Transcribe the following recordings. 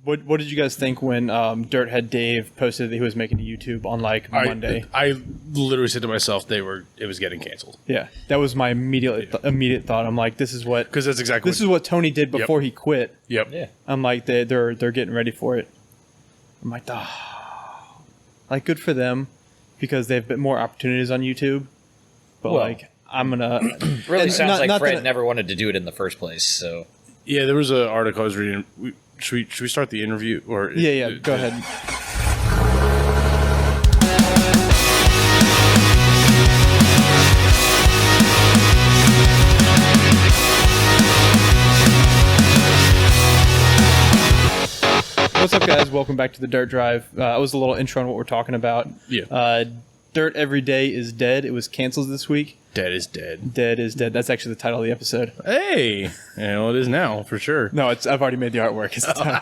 What did you guys think when Dirthead Dave posted that he was making a YouTube on like Monday? I literally said to myself, it was getting canceled. Yeah, that was my immediate thought. I'm like, this is what Tony did before he quit. Yep. Yeah. I'm like, they're getting ready for it. I'm like, like good for them because they've been more opportunities on YouTube. But like, I'm gonna really sounds like Fred never wanted to do it in the first place. So yeah, there was an article I was reading. Should we start the interview? Or yeah, go ahead. What's up, guys? Welcome back to the Dirt Drive. That was a little intro on what we're talking about. Yeah. Dirt Every Day is Dead. It was canceled this week. Dead is dead. Dead is dead. That's actually the title of the episode. Hey, it is now for sure. No, I've already made the artwork. It's the title.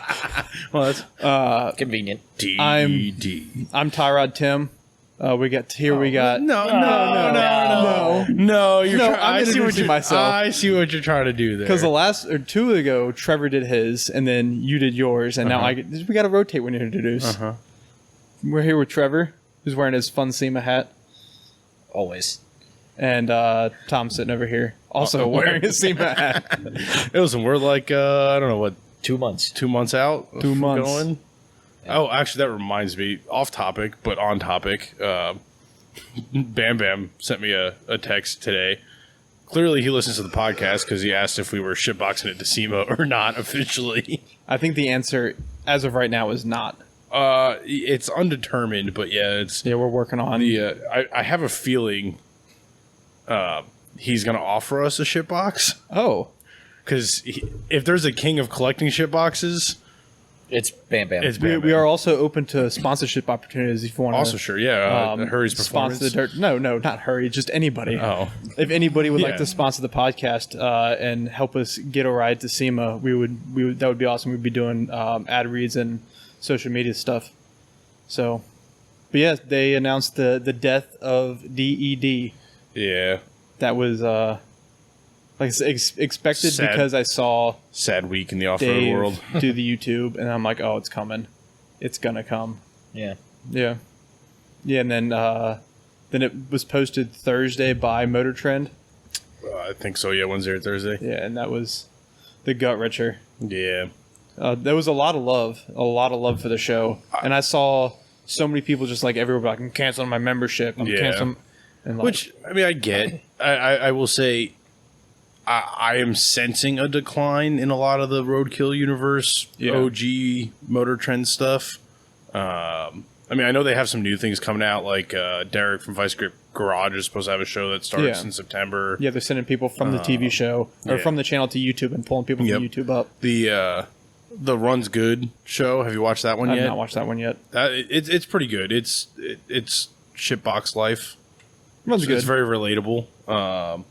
Well, that's convenient. DED. I'm Tyrod Tim. We got. No. I see what you're trying to do there. Because the last or two ago, Trevor did his, and then you did yours, and now we got to rotate when you introduce. We're here with Trevor, who's wearing his Fun SEMA hat, Always. and Tom's sitting over here, also wearing his SEMA hat. Listen, we're like I don't know what 2 months. 2 months out. 2 months. Going. Oh, actually, that reminds me, off topic, but on topic. Bam Bam sent me a text today. Clearly, he listens to the podcast because he asked if we were shitboxing it to SEMA or not officially. I think the answer, as of right now, is not. It's undetermined, but yeah, we're working on the. I have a feeling he's going to offer us a shitbox. Oh. Because if there's a king of collecting shitboxes... It's Bam Bam. We are also open to sponsorship opportunities if you want to. Also, sure, yeah. Hurry's Performance. Sponsor the Dirt. No, not Hurry. Just anybody. Oh. If anybody would like to sponsor the podcast and help us get a ride to SEMA, we would. That would be awesome. We'd be doing ad reads and social media stuff. So, but yeah, they announced the death of DED. Yeah. That was expected Sad. because I saw sad week in the off-road world. do the YouTube, and I'm like, oh, it's coming. It's gonna come. Yeah. Yeah. Yeah, and then it was posted Thursday by Motor Trend. I think so, yeah, Wednesday or Thursday. Yeah, and that was the gut wrencher. Yeah. There was a lot of love for the show. And I saw so many people just like everywhere like, I'm canceling my membership. I'm canceling. And like, which, I mean, I get. I will say, I am sensing a decline in a lot of the Roadkill universe, OG Motor Trend stuff. I mean, I know they have some new things coming out, like Derek from Vice Grip Garage is supposed to have a show that starts in September. Yeah, they're sending people from the TV show or from the channel to YouTube and pulling people from YouTube up. The Runs Good show, have you watched that one yet? I've not watched that one yet. It's pretty good. It's shitbox life. Runs Good. It's very relatable. I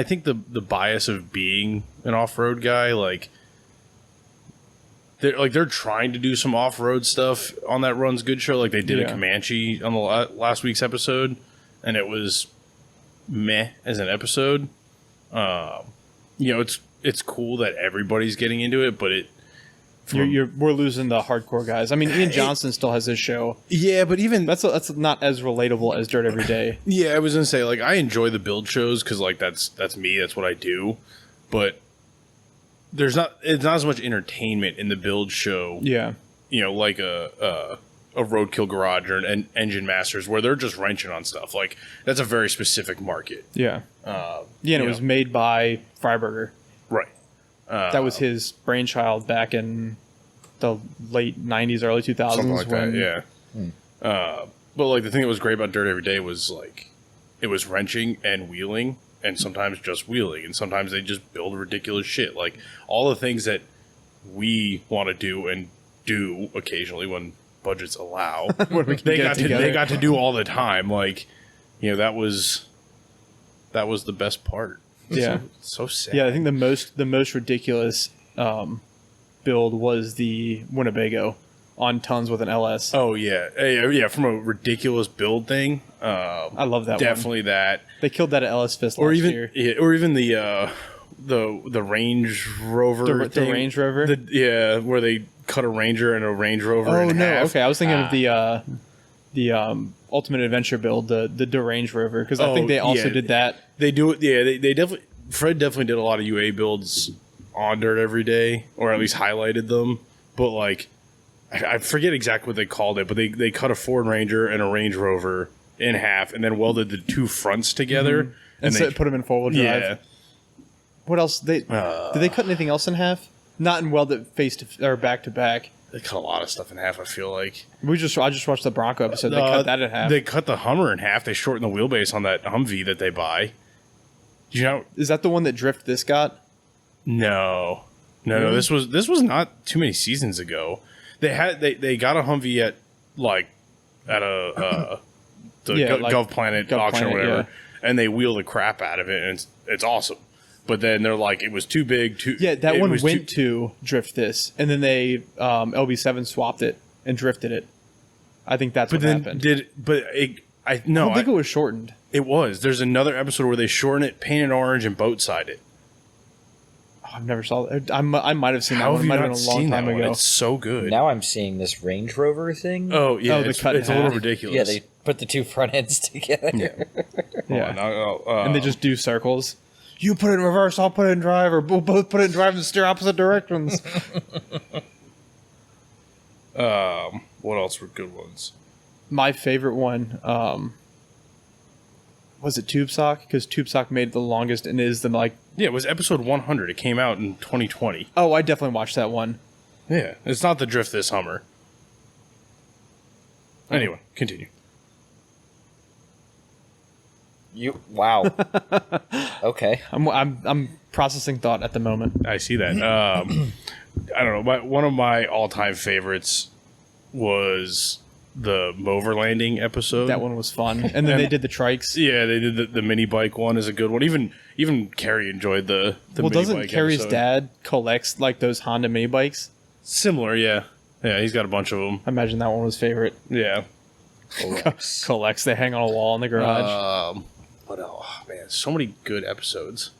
think the bias of being an off-road guy, like they're trying to do some off-road stuff on that Runs Good show, like they did a Comanche on the last week's episode, and it was meh as an episode. It's cool that everybody's getting into it, but we're losing the hardcore guys. I mean, Ian Johnson still has his show. Yeah, but even that's not as relatable as Dirt Every Day. Yeah, I was gonna say, like, I enjoy the build shows because like that's me, that's what I do. But it's not as much entertainment in the build show. Yeah, like a Roadkill Garage or an Engine Masters where they're just wrenching on stuff. Like that's a very specific market. Yeah, and it was made by Freiberger. Right. That was his brainchild back in the late 90s, early 2000s. Something like that, yeah. But like the thing that was great about Dirt Every Day was like it was wrenching and wheeling and sometimes just wheeling and sometimes they just build ridiculous shit. Like all the things that we want to do and do occasionally when budgets allow, they got to do all the time. Like, that was the best part. Yeah, so sad. Yeah, I think the most ridiculous build was the Winnebago on tons with an LS. Oh yeah. From a ridiculous build thing. I love that. Definitely one. That they killed that at LS Fest last year. Yeah, or even the the Range Rover The Range Rover? Where they cut a Ranger and a Range Rover Oh, in no. half. Okay, I was thinking of the Ultimate Adventure build, the Range Rover, because I think they also did that. They do it. Yeah, they definitely. Fred definitely did a lot of UA builds on Dirt every day, or at least highlighted them. But like, I forget exactly what they called it, but they cut a Ford Ranger and a Range Rover in half, and then welded the two fronts together, and so put them in four-wheel drive. Yeah. What else? Did they cut anything else in half? Not in weld it back to back. They cut a lot of stuff in half. I feel like I just watched the Bronco episode. They cut that in half. They cut the Hummer in half. They shortened the wheelbase on that Humvee that they buy. Do you know? Is that the one that Drift this got? No. Really? This was not too many seasons ago. They got a Humvee at a Gov Planet auction or whatever, and they wheel the crap out of it, and it's awesome. But then they're like, it was too big. That one went to Drift this, and then they LB7 swapped it and drifted it. I think that's what happened. I don't think it was shortened. It was. There's another episode where they shorten it, paint it orange, and boat side it. Oh, I've never saw that. I might have seen How that one. have you Might have not been a long seen time that one? ago. It's so good. Now I'm seeing this Range Rover thing. Oh yeah, Oh, the it's cut in a little half. ridiculous. Yeah, they put the two front ends together. Yeah. And they just do circles. You put it in reverse, I'll put it in drive, or we'll both put it in drive and steer opposite directions. What else were good ones? My favorite one was it Tube Sock? Because Tube Sock made the longest and is the It was episode 100. It came out in 2020. Oh, I definitely watched that one. Yeah, it's not the Drift this Hummer. Anyway, continue. Wow. Okay. I'm processing thought at the moment. I see that. I don't know. One of my all-time favorites was the Mover Landing episode. That one was fun. And then they did the trikes. Yeah, they did the mini bike one is a good one. Even Carrie enjoyed the well, mini doesn't bike Carrie's episode. dad collects like those Honda mini bikes? Similar, yeah. Yeah, he's got a bunch of them. I imagine that one was favorite. Yeah. Collects. They hang on a wall in the garage. What else? Oh, man, so many good episodes.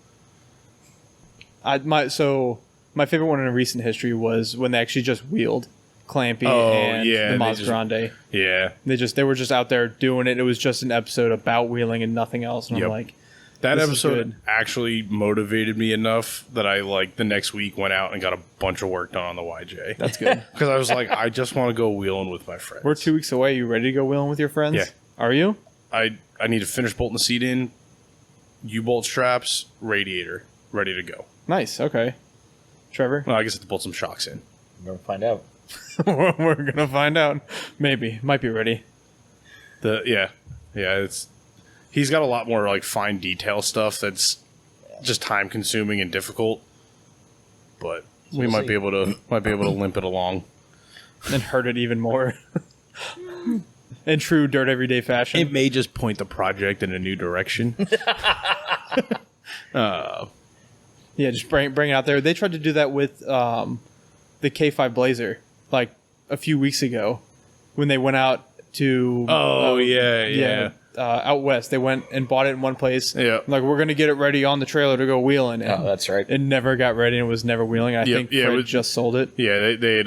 My favorite one in recent history was when they actually just wheeled Clampy and the Mas Grande. Yeah. They were just out there doing it. It was just an episode about wheeling and nothing else. And I'm like, that this episode actually motivated me enough that I the next week went out and got a bunch of work done on the YJ. That's good. Because I was like, I just want to go wheeling with my friends. We're 2 weeks away. You ready to go wheeling with your friends? Yeah. Are you? I need to finish bolting the seat in, U-bolt straps, radiator, ready to go. Nice. Okay. Trevor? Well, I guess I have to bolt some shocks in. We're going to find out. We're going to find out. Maybe. Might be ready. He's got a lot more fine detail stuff that's just time consuming and difficult. But we might be able to limp it along. And hurt it even more. In true Dirt Everyday fashion. It may just point the project in a new direction. Yeah, just bring it out there. They tried to do that with the K5 Blazer a few weeks ago when they went out to out west. They went and bought it in one place. Yeah, we're gonna get it ready on the trailer to go wheeling. And that's right. It never got ready and it was never wheeling. I think Fred just sold it. Yeah, they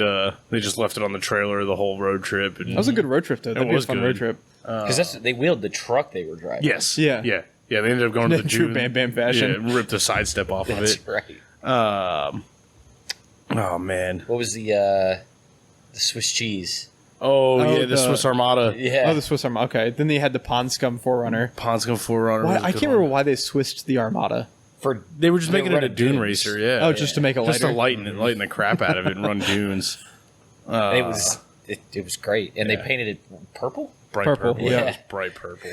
just left it on the trailer the whole road trip. And that was a good road trip though. That was a fun road trip. Because they wheeled the truck they were driving. Yes. Yeah. Yeah. Yeah. They ended up going to the true Bam Bam fashion. Yeah, ripped the sidestep off of it. That's right. Oh man. What was the Swiss cheese? The Swiss Armada. Yeah. Oh, the Swiss Armada. Okay. Then they had the Pond Scum 4Runner. Pond Scum 4Runner. I can't remember why they switched the Armada. They were just making it a dune racer. Yeah. Oh, just to make it lighter. Just to lighten the crap out of it and run dunes. It was great, and they painted it purple. Bright purple. Yeah. Yeah. It was bright purple.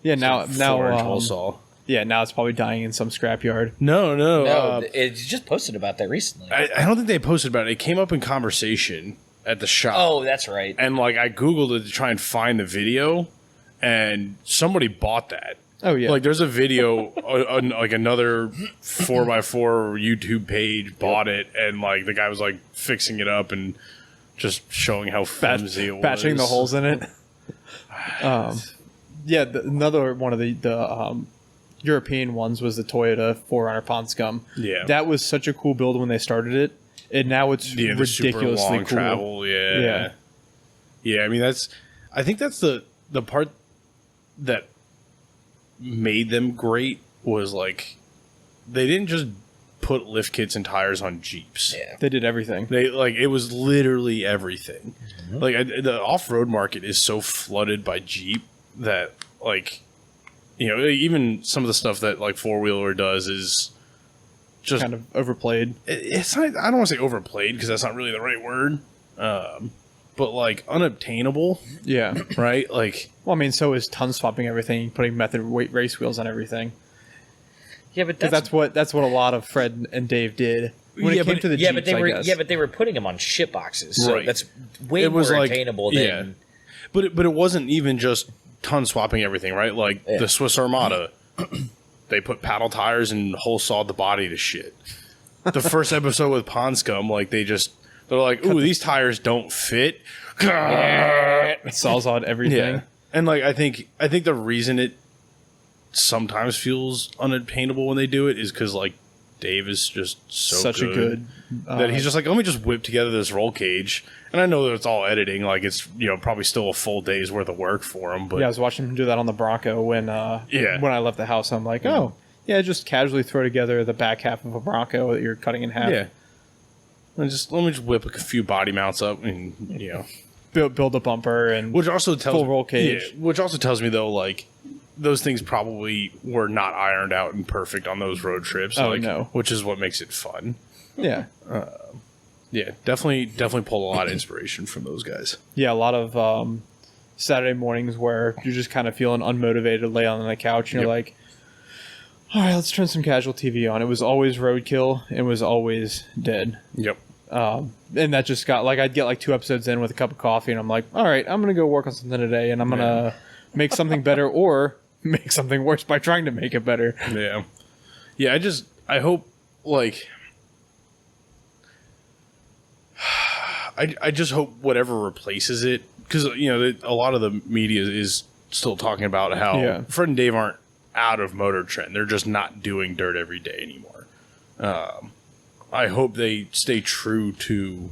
Yeah. Now. Volsol. Yeah. Now it's probably dying in some scrapyard. No. It just posted about that recently. I don't think they posted about it. It came up in conversation at the shop. Oh, that's right. And I googled it to try and find the video, and somebody bought that. Oh yeah. There's a video, another 4x4 YouTube page bought it, and the guy was fixing it up and just showing how flimsy it was, patching the holes in it. Yeah, another one of the European ones was the Toyota 4Runner Pond Scum. Yeah. That was such a cool build when they started it. And now it's the ridiculously super long cool. travel. Yeah. I mean, I think that's the part that made them great was like they didn't just put lift kits and tires on Jeeps. Yeah. They did everything. They it was literally everything. Mm-hmm. Like the off-road market is so flooded by Jeep that like, you know, even some of the stuff that like 4-wheeler does is just kind of overplayed. It's not, I don't want to say overplayed because that's not really the right word. But like unobtainable. Yeah. Right? Like, well, I mean, so is ton swapping everything, putting method weight race wheels on everything. Yeah, but that's what a lot of Fred and Dave did when it came to the Jeeps, but they were putting them on ship boxes, so right. that's way more attainable than. But it wasn't even just ton swapping everything, right? Like the Swiss Armada, they put paddle tires and whole sawed the body to shit. The first episode with Pond Scum, like they're like, ooh, these tires don't fit. Sawzawed everything. Yeah. And like I think the reason it sometimes feels unattainable when they do it is because like Dave is just such a good that he's just like, let me just whip together this roll cage. And I know that it's all editing, like it's, you know, probably still a full day's worth of work for him. But yeah, I was watching him do that on the Bronco when I left the house. I'm like, oh yeah, just casually throw together the back half of a Bronco that you're cutting in half. Yeah. Let me just whip a few body mounts up and, you know, build a bumper and which also tells full roll cage. Yeah, which also tells me though, like those things probably were not ironed out and perfect on those road trips. Oh, like, no. Which is what makes it fun. Yeah. Yeah, definitely pull a lot of inspiration from those guys. Yeah, a lot of Saturday mornings where you're just kind of feeling unmotivated, lay on the couch, and you're like, all right, let's turn some casual TV on. It was always Roadkill. It was always Dead. Yep. And that just got, like, I'd get like 2 episodes in with a cup of coffee, and I'm like, all right, I'm going to go work on something today, and I'm going to make something better or make something worse by trying to make it better. Yeah. Yeah, I hope, like... I just hope whatever replaces it, because, you know, a lot of the media is still talking about how Fred and Dave aren't out of Motor Trend. They're just not doing dirt every day anymore. I hope they stay true to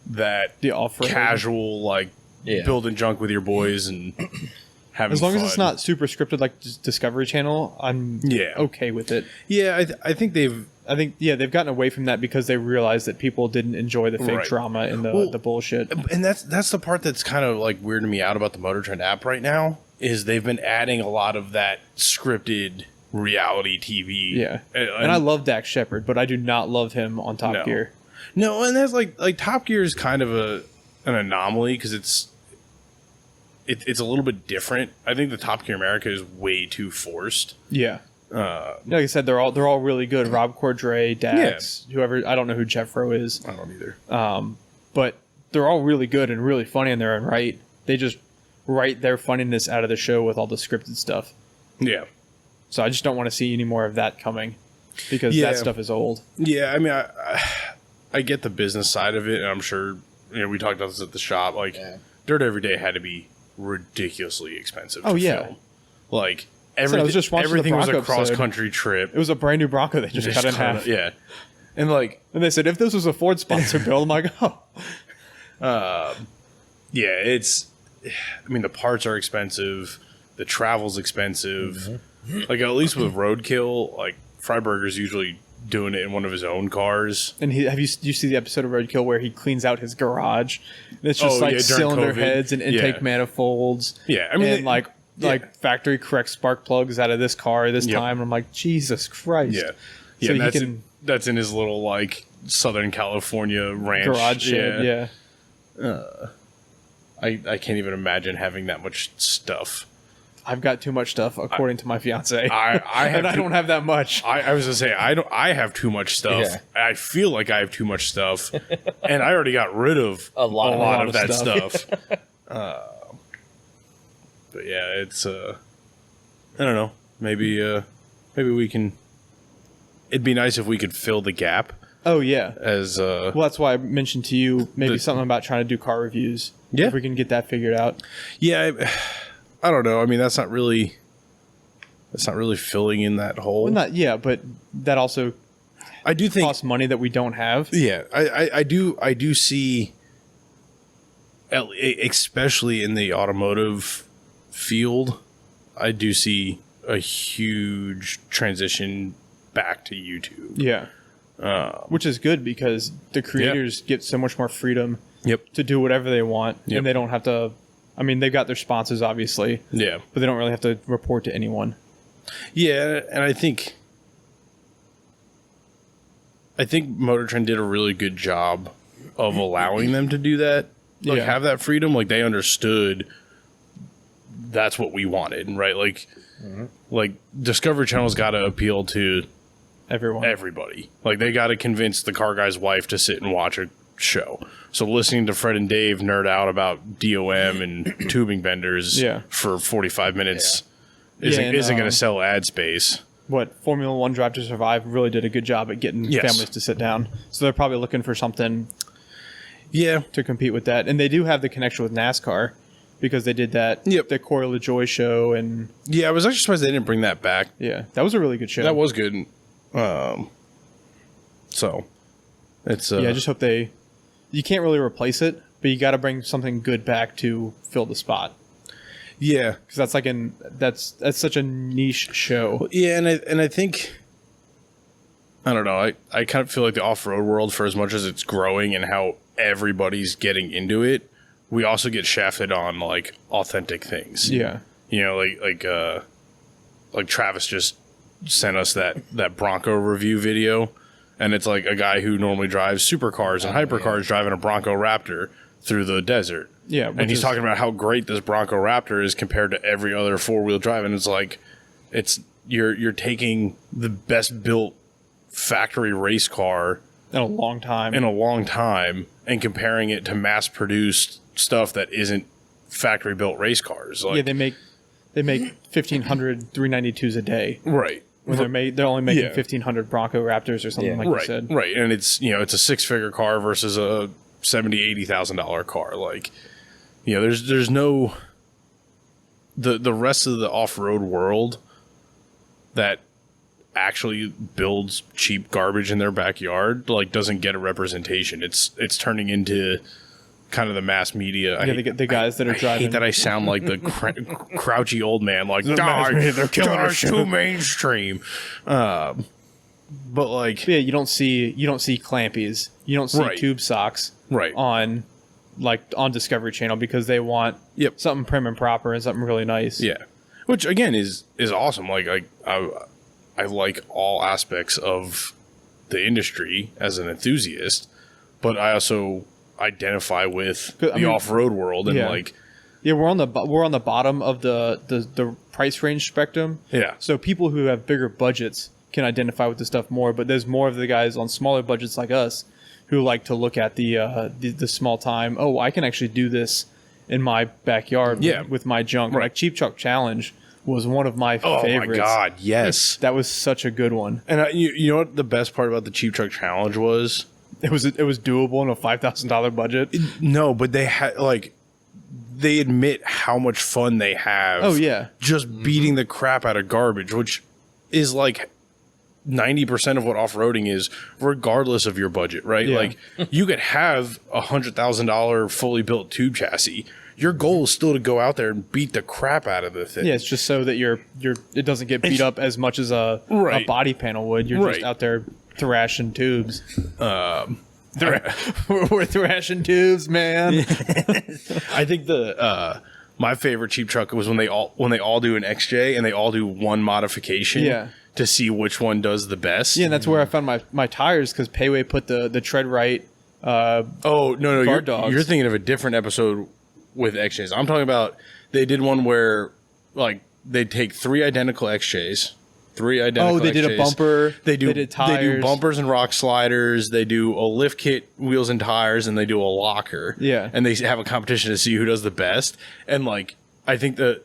that the off-road casual, like, building junk with your boys and having as long fun. as it's not super scripted like Discovery Channel, I'm okay with it. Yeah, I think they've gotten away from that because they realized that people didn't enjoy the fake drama and the bullshit. And that's the part that's kind of like weirding me out about the Motor Trend app right now is they've been adding a lot of that scripted reality TV. Yeah, and I love Dax Shepard, but I do not love him on Top Gear. No, and that's like Top Gear is kind of an anomaly because it's a little bit different. I think the Top Gear America is way too forced. Yeah. Like I said, they're all really good. Rob Cordray, Dax, whoever. I don't know who Jeffro is. I don't either. But they're all really good and really funny in their own right. They just write their funniness out of the show with all the scripted stuff. Yeah. So I just don't want to see any more of that coming because that stuff is old. Yeah, I mean, I get the business side of it, and I'm sure we talked about this at the shop. Like, Dirt Every Day had to be ridiculously expensive. To film. Like. Everything was a cross-country trip. It was a brand new Bronco they just cut in half. Yeah. And they said, if this was a Ford sponsor build, I'm like, the parts are expensive. The travel's expensive. Mm-hmm. Like, at least with Roadkill, like, Freiberger's usually doing it in one of his own cars. And you see the episode of Roadkill where he cleans out his garage? And it's just cylinder heads and intake manifolds. Yeah. I mean, and factory correct spark plugs out of this car this time. I'm like, Jesus Christ. Yeah. Yeah, so that's in his little, like, Southern California ranch. Garage shed, I can't even imagine having that much stuff. I've got too much stuff, according to my fiance. I don't have that much. I was going to say, I have too much stuff. Yeah. I feel like I have too much stuff. And I already got rid of a lot of that stuff. But yeah, it's I don't know. Maybe we can. It'd be nice if we could fill the gap. Oh yeah. Well, that's why I mentioned to you something about trying to do car reviews. Yeah, if we can get that figured out. Yeah, I don't know. I mean, that's not really. It's not really filling in that hole. Well, but that also I do think costs money that we don't have. Yeah, I do see, especially in the automotive field, I do see a huge transition back to YouTube. Yeah. Which is good because the creators get so much more freedom to do whatever they want, and they don't have to. I mean, they've got their sponsors, obviously. Yeah. But they don't really have to report to anyone. Yeah, and I think Motor Trend did a really good job of allowing them to do that. Like, have that freedom. Like, they understood that's what we wanted, right? Like, like Discovery Channel's got to appeal to everybody. Like, they got to convince the car guy's wife to sit and watch a show. So listening to Fred and Dave nerd out about DOM and tubing benders for 45 minutes isn't going to sell ad space. What Formula One Drive to Survive really did a good job at getting families to sit down. So they're probably looking for something to compete with that. And they do have the connection with NASCAR because they did that the Corey LaJoy show. And I was actually surprised they didn't bring that back. Yeah, that was a really good show. That was good. So it's I just hope you can't really replace it, but you got to bring something good back to fill the spot. Yeah, because that's like that's such a niche show. Yeah, and I think I don't know. I kind of feel like the off-road world, for as much as it's growing and how everybody's getting into it, we also get shafted on like authentic things. Yeah, you know, like Travis just sent us that Bronco review video, and it's like a guy who normally drives supercars and hypercars driving a Bronco Raptor through the desert. Yeah, and he's talking about how great this Bronco Raptor is compared to every other four-wheel drive, and it's like you're taking the best built factory race car in a long time and comparing it to mass-produced stuff that isn't factory built race cars. Like, they make 1,500 392s a day, right? When they're only making 1,500 Bronco Raptors or something like you said, right? And it's it's a six-figure car versus a $70,000-$80,000 car. Like, there's no the rest of the off-road world that actually builds cheap garbage in their backyard doesn't get a representation. It's turning into kind of the mass media. The guys that are driving. I hate that I sound like the crouchy old man. Like, they're killing us too mainstream. But like, you don't see clampies. You don't see tube socks. Right. On Discovery Channel because they want something prim and proper and something really nice. Yeah. Which again is awesome. Like I like all aspects of the industry as an enthusiast, but I also identify with the off-road world and we're on the bottom of the price range spectrum. Yeah. So people who have bigger budgets can identify with the stuff more, but there's more of the guys on smaller budgets like us who like to look at the small time. Oh, I can actually do this in my backyard with my junk. Right. Like Cheap Truck Challenge was one of my favorites. Oh my God, yes. That was such a good one. And you know what the best part about the Cheap Truck Challenge was? It was doable in a $5,000 budget. No, but they had they admit how much fun they have. Oh yeah. Just beating the crap out of garbage, which is like 90% of what off-roading is, regardless of your budget, right? Yeah. Like, you could have a $100,000 fully built tube chassis. Your goal is still to go out there and beat the crap out of the thing. Yeah, it's just so that it doesn't get beat up as much as a body panel would. You're just out there thrashing tubes. We're thrashing tubes, man. I think my favorite cheap truck was when they all do an XJ and they all do one modification. Yeah. To see which one does the best. Yeah, and that's where I found my tires because Payway put the tread right. You're thinking of a different episode with XJs. I'm talking about they did one where like they take three identical XJs. They did a bumper. They did tires. They do bumpers and rock sliders. They do a lift kit, wheels and tires, and they do a locker. Yeah, and they have a competition to see who does the best. And like, I think I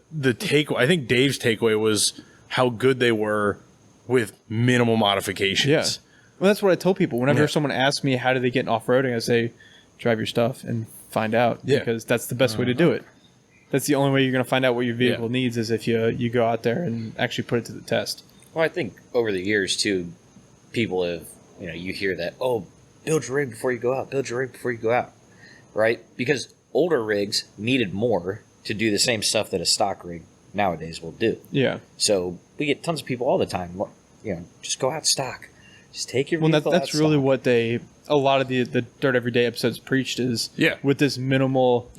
think Dave's takeaway was how good they were with minimal modifications. Yeah. Well, that's what I tell people. Whenever someone asks me how do they get in off-roading, I say, drive your stuff and find out. Yeah. Because that's the best way to do it. That's the only way you're going to find out what your vehicle needs is if you go out there and actually put it to the test. Well, I think over the years, too, people have, you hear that, oh, build your rig before you go out, build your rig before you go out, right? Because older rigs needed more to do the same stuff that a stock rig nowadays will do. Yeah. So we get tons of people all the time, just go out stock. Just take your vehicle that's out really stock. what a lot of the Dirt Everyday episodes preached is with this minimal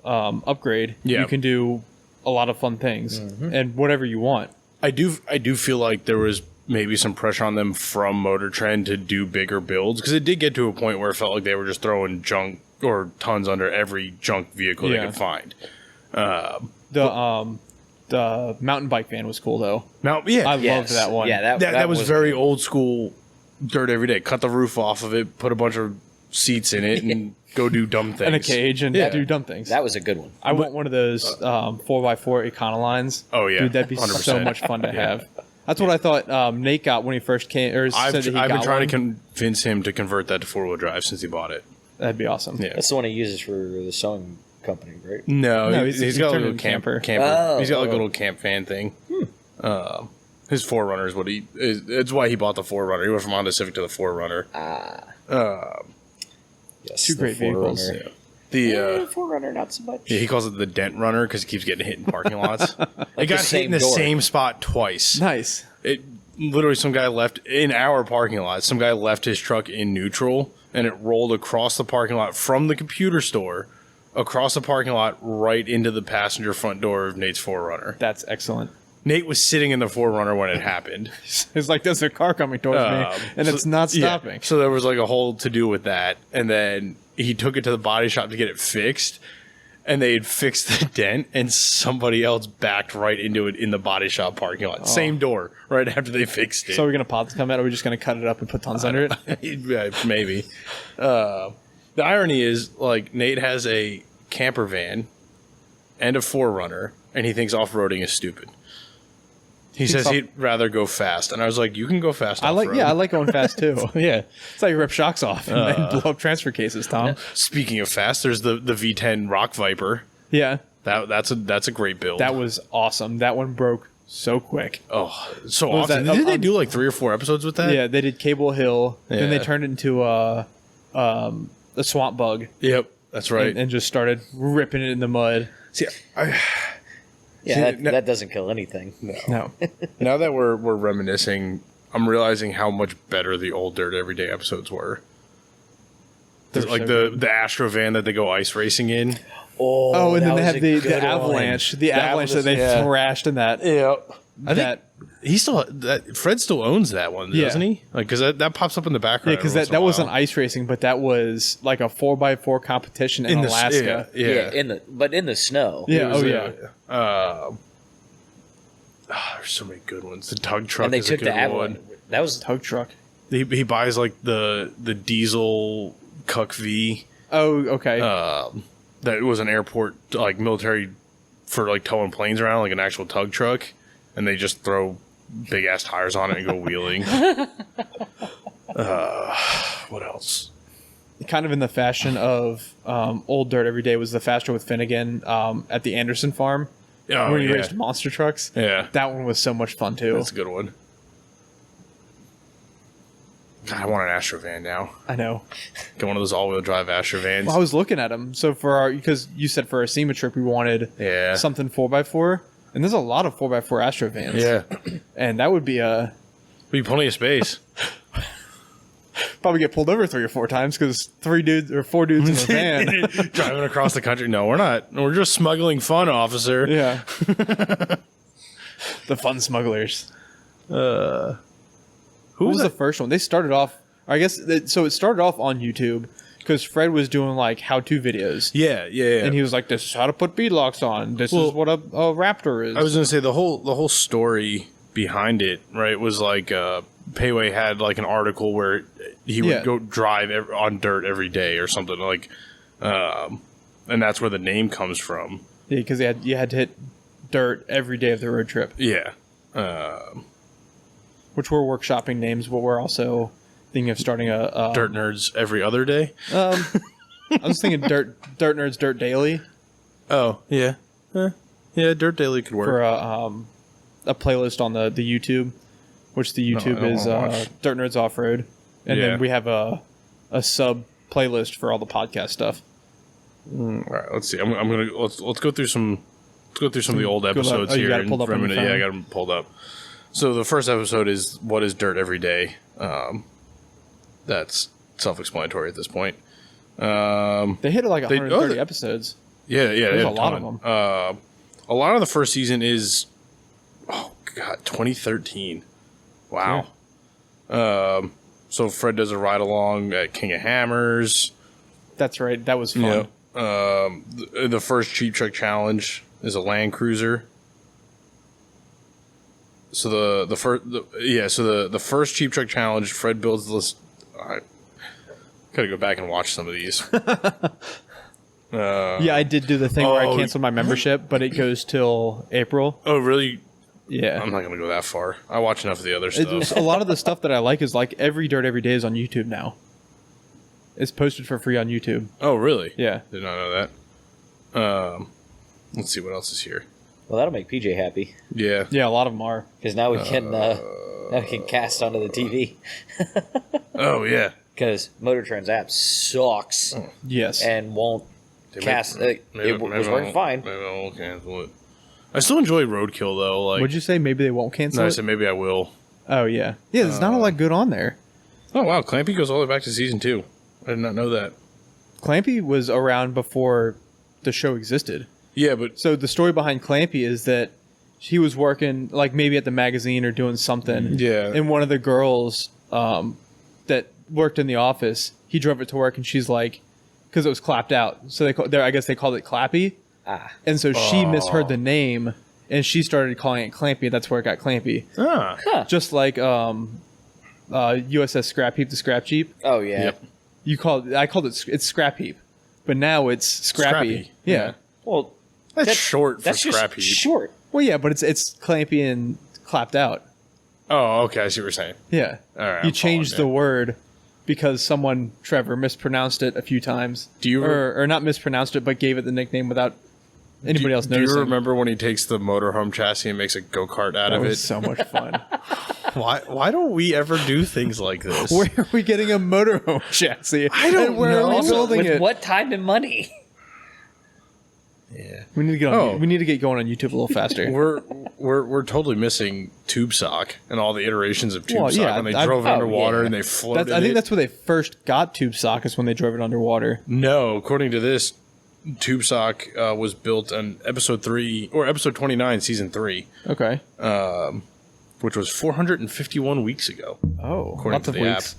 upgrade, you can do a lot of fun things and whatever you want. I do feel like there was maybe some pressure on them from Motor Trend to do bigger builds, because it did get to a point where it felt like they were just throwing junk or tons under every junk vehicle they could find. The mountain bike van was cool though. I loved that one. Yeah, that was very old school Dirt Everyday. Cut the roof off of it, put a bunch of seats in it, and go do dumb things. And a cage and do dumb things. That was a good one. I want one of those 4x4 Econolines. Oh yeah, dude, that'd be 100%. So much fun to have. That's what I thought Nate got when he first came. Or I've been trying to convince him to convert that to 4-wheel drive since he bought it. That'd be awesome. Yeah. That's the one he uses for the sewing company, right? No, he's got a little camper. Oh, he's got like a little camp van thing. His 4Runner is what it's why he bought the 4Runner. He went from Honda Civic to the 4Runner. Yes, two great vehicles. Yeah. The 4Runner, not so much. Yeah, he calls it the Dent Runner because he keeps getting hit in parking lots. It got hit in the same spot twice. Nice. It literally, some guy left in our parking lot. Some guy left his truck in neutral, and it rolled across the parking lot from the computer store, across the parking lot, right into the passenger front door of Nate's 4Runner. That's excellent. Nate was sitting in the 4Runner when it happened. It's like, there's a car coming towards me, and it's not stopping. Yeah. So there was like a whole to do with that, and then he took it to the body shop to get it fixed, and they had fixed the dent, and somebody else backed right into it in the body shop parking lot. Same door, right after they fixed it. So we're going to pods come out, or are we just going to cut it up and put tons under it? Yeah, maybe. The irony is, like, Nate has a camper van and a 4Runner, and he thinks off-roading is stupid. He says he'd rather go fast, and I was like, "You can go fast." I like going fast too. Yeah, it's like you rip shocks off and then blow up transfer cases, Tom. Speaking of fast, there's the V10 Rock Viper. Yeah, that's a great build. That was awesome. That one broke so quick. Oh, so often. Did they do like 3 or 4 episodes with that? Yeah, they did Cable Hill. Then they turned it into a swamp bug. Yep, that's right. And just started ripping it in the mud. See, that doesn't kill anything. No. Now that we're reminiscing, I'm realizing how much better the old Dirt Everyday episodes were. Like the Astro van that they go ice racing in. Oh, and then they have the avalanche. The avalanche that they thrashed in that. Yeah. Fred still owns that one, doesn't he? Like, because that pops up in the background. Yeah, because that wasn't ice racing, but that was like a 4x4 competition in Alaska. But in the snow. Yeah. There's so many good ones. The tug truck. And they is took a good the avalanche. one. That was a tug truck. He buys like the diesel Cuck V. Oh, okay. That was an airport like military for like towing planes around, like an actual tug truck. And they just throw big ass tires on it and go wheeling. What else? Kind of in the fashion of old Dirt Everyday was the Faster with Finnegan at the Anderson farm, where he raced monster trucks. Yeah, that one was so much fun too. That's a good one. God, I want an Astro van now. I know. Get one of those all-wheel drive Astro vans. Well, I was looking at them. So because you said for our SEMA trip we wanted something 4x4. And there's a lot of 4x4 Astro vans. Yeah. And that would be plenty of space. Probably get pulled over 3 or 4 times because 4 dudes in a van. Driving across the country. No, we're not. We're just smuggling fun, officer. Yeah. The fun smugglers. Who was the first one? They started off, I guess, so it started off on YouTube. Because Fred was doing like how-to videos. Yeah. And he was like, this is how to put beadlocks on. This is what a Raptor is. I was going to say the whole story behind it, right, was like Payway had like an article where he would go drive on dirt every day or something like, and that's where the name comes from. Yeah, because you had to hit dirt every day of the road trip. Yeah. Which were workshopping names, but we're also thinking of starting a DirtNerds every other day. I was thinking DirtNerds Dirt Daily. Oh yeah, Yeah, Dirt Daily could work. for a playlist on the YouTube, which the YouTube is Dirt Nerds Off Road, and Yeah. then we have a sub playlist for all the podcast stuff. All right, let's see. I'm gonna let's go through some of the old episodes you here. got it pulled up on your Yeah, I phone? got them pulled up. So the first episode is what is dirt every day. That's self-explanatory at this point. They hit like 130 episodes. Yeah, There's they a lot of them. A lot of the first season is 2013. Wow. So Fred does a ride along at King of Hammers. That's right. That was fun. The first Cheap Truck Challenge is a Land Cruiser. So the first Cheap Truck Challenge, Fred builds this. I gotta go back and watch some of these. Yeah, I did do the thing where I canceled my membership, but it goes till April. Oh, really? Yeah. I'm not gonna go that far. I watch enough of the other stuff. A lot of the stuff that I like is like every Dirt Every Day is on YouTube now. It's posted for free on YouTube. Oh, really? Yeah. Did not know that. Let's see what else is here. Well, that'll make PJ happy Yeah. Yeah, a lot of them are. because now we can cast onto the TV. Oh, yeah. Because Motor Trend's app sucks Yes. and won't cast. It was working fine. Maybe I won't cancel it. I still enjoy Roadkill though. Like, Would you say maybe they won't cancel no, I it? said maybe I will. Oh, yeah. Yeah, there's not a lot good on there. Oh wow, Clampy goes all the way back to season 2. I did not know that. Clampy was around before the show existed. Yeah, but So the story behind Clampy is that he was working, like maybe at the magazine or doing something. Yeah. And one of the girls that worked in the office, he drove it to work, and she's like, because it was clapped out. So I guess they called it Clappy. Ah, And so she misheard the name, and she started calling it Clampy. That's where it got Clampy. Just like USS Scrap Heap, the Scrap Jeep. oh yeah. Yep. I called it Scrap Heap, but now it's Scrappy. Scrappy. Yeah. Well, That's short for that's Scrap just Heap. short. Well, yeah, but it's Clampy and clapped out. Oh, okay. I see what you're saying. Yeah. All right, You I'm changed the following word because Trevor, mispronounced it a few times. Do you or not mispronounced it, but gave it the nickname without anybody else Do noticing? you remember when he takes the motorhome chassis and makes a go-kart out That of was it? so much fun. Why don't we ever do things like this? Where are we getting a motorhome chassis? I don't And where know. are we Also, building with it? what time and money? Yeah. We need to get on. Oh. We need to get going on YouTube a little faster. We're totally missing Tube Sock and all the iterations of Tube Well, Sock yeah, when they I- drove it oh, underwater yeah. and they floated I think it. that's where they first got Tube Sock, is when they drove it underwater. No, according to this, Tube Sock was built on episode 3 or episode 29, season 3, Okay. which was 451 weeks ago. Oh, According lots to of the weeks.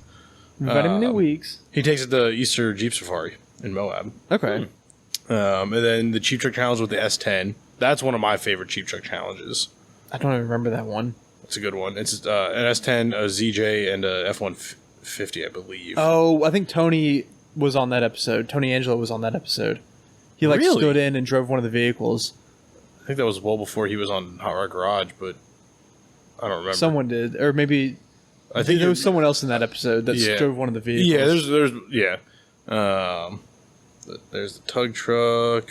Vitamin weeks. He takes it to Easter Jeep Safari in Moab. Okay. And then the Cheap Truck Challenge with the S10. That's one of my favorite Cheap Truck challenges. I don't even remember that one. It's a good one. It's an S10, a ZJ, and a F-150, I believe. Oh, I think Tony was on that episode. Tony Angelo was on that episode. He Really? stood in and drove one of the vehicles. I think that was well before he was on Hot Rod Garage, but I don't remember. Someone did, or maybe I think there was someone else in that episode that Yeah. drove one of the vehicles. Yeah, there's the tug truck.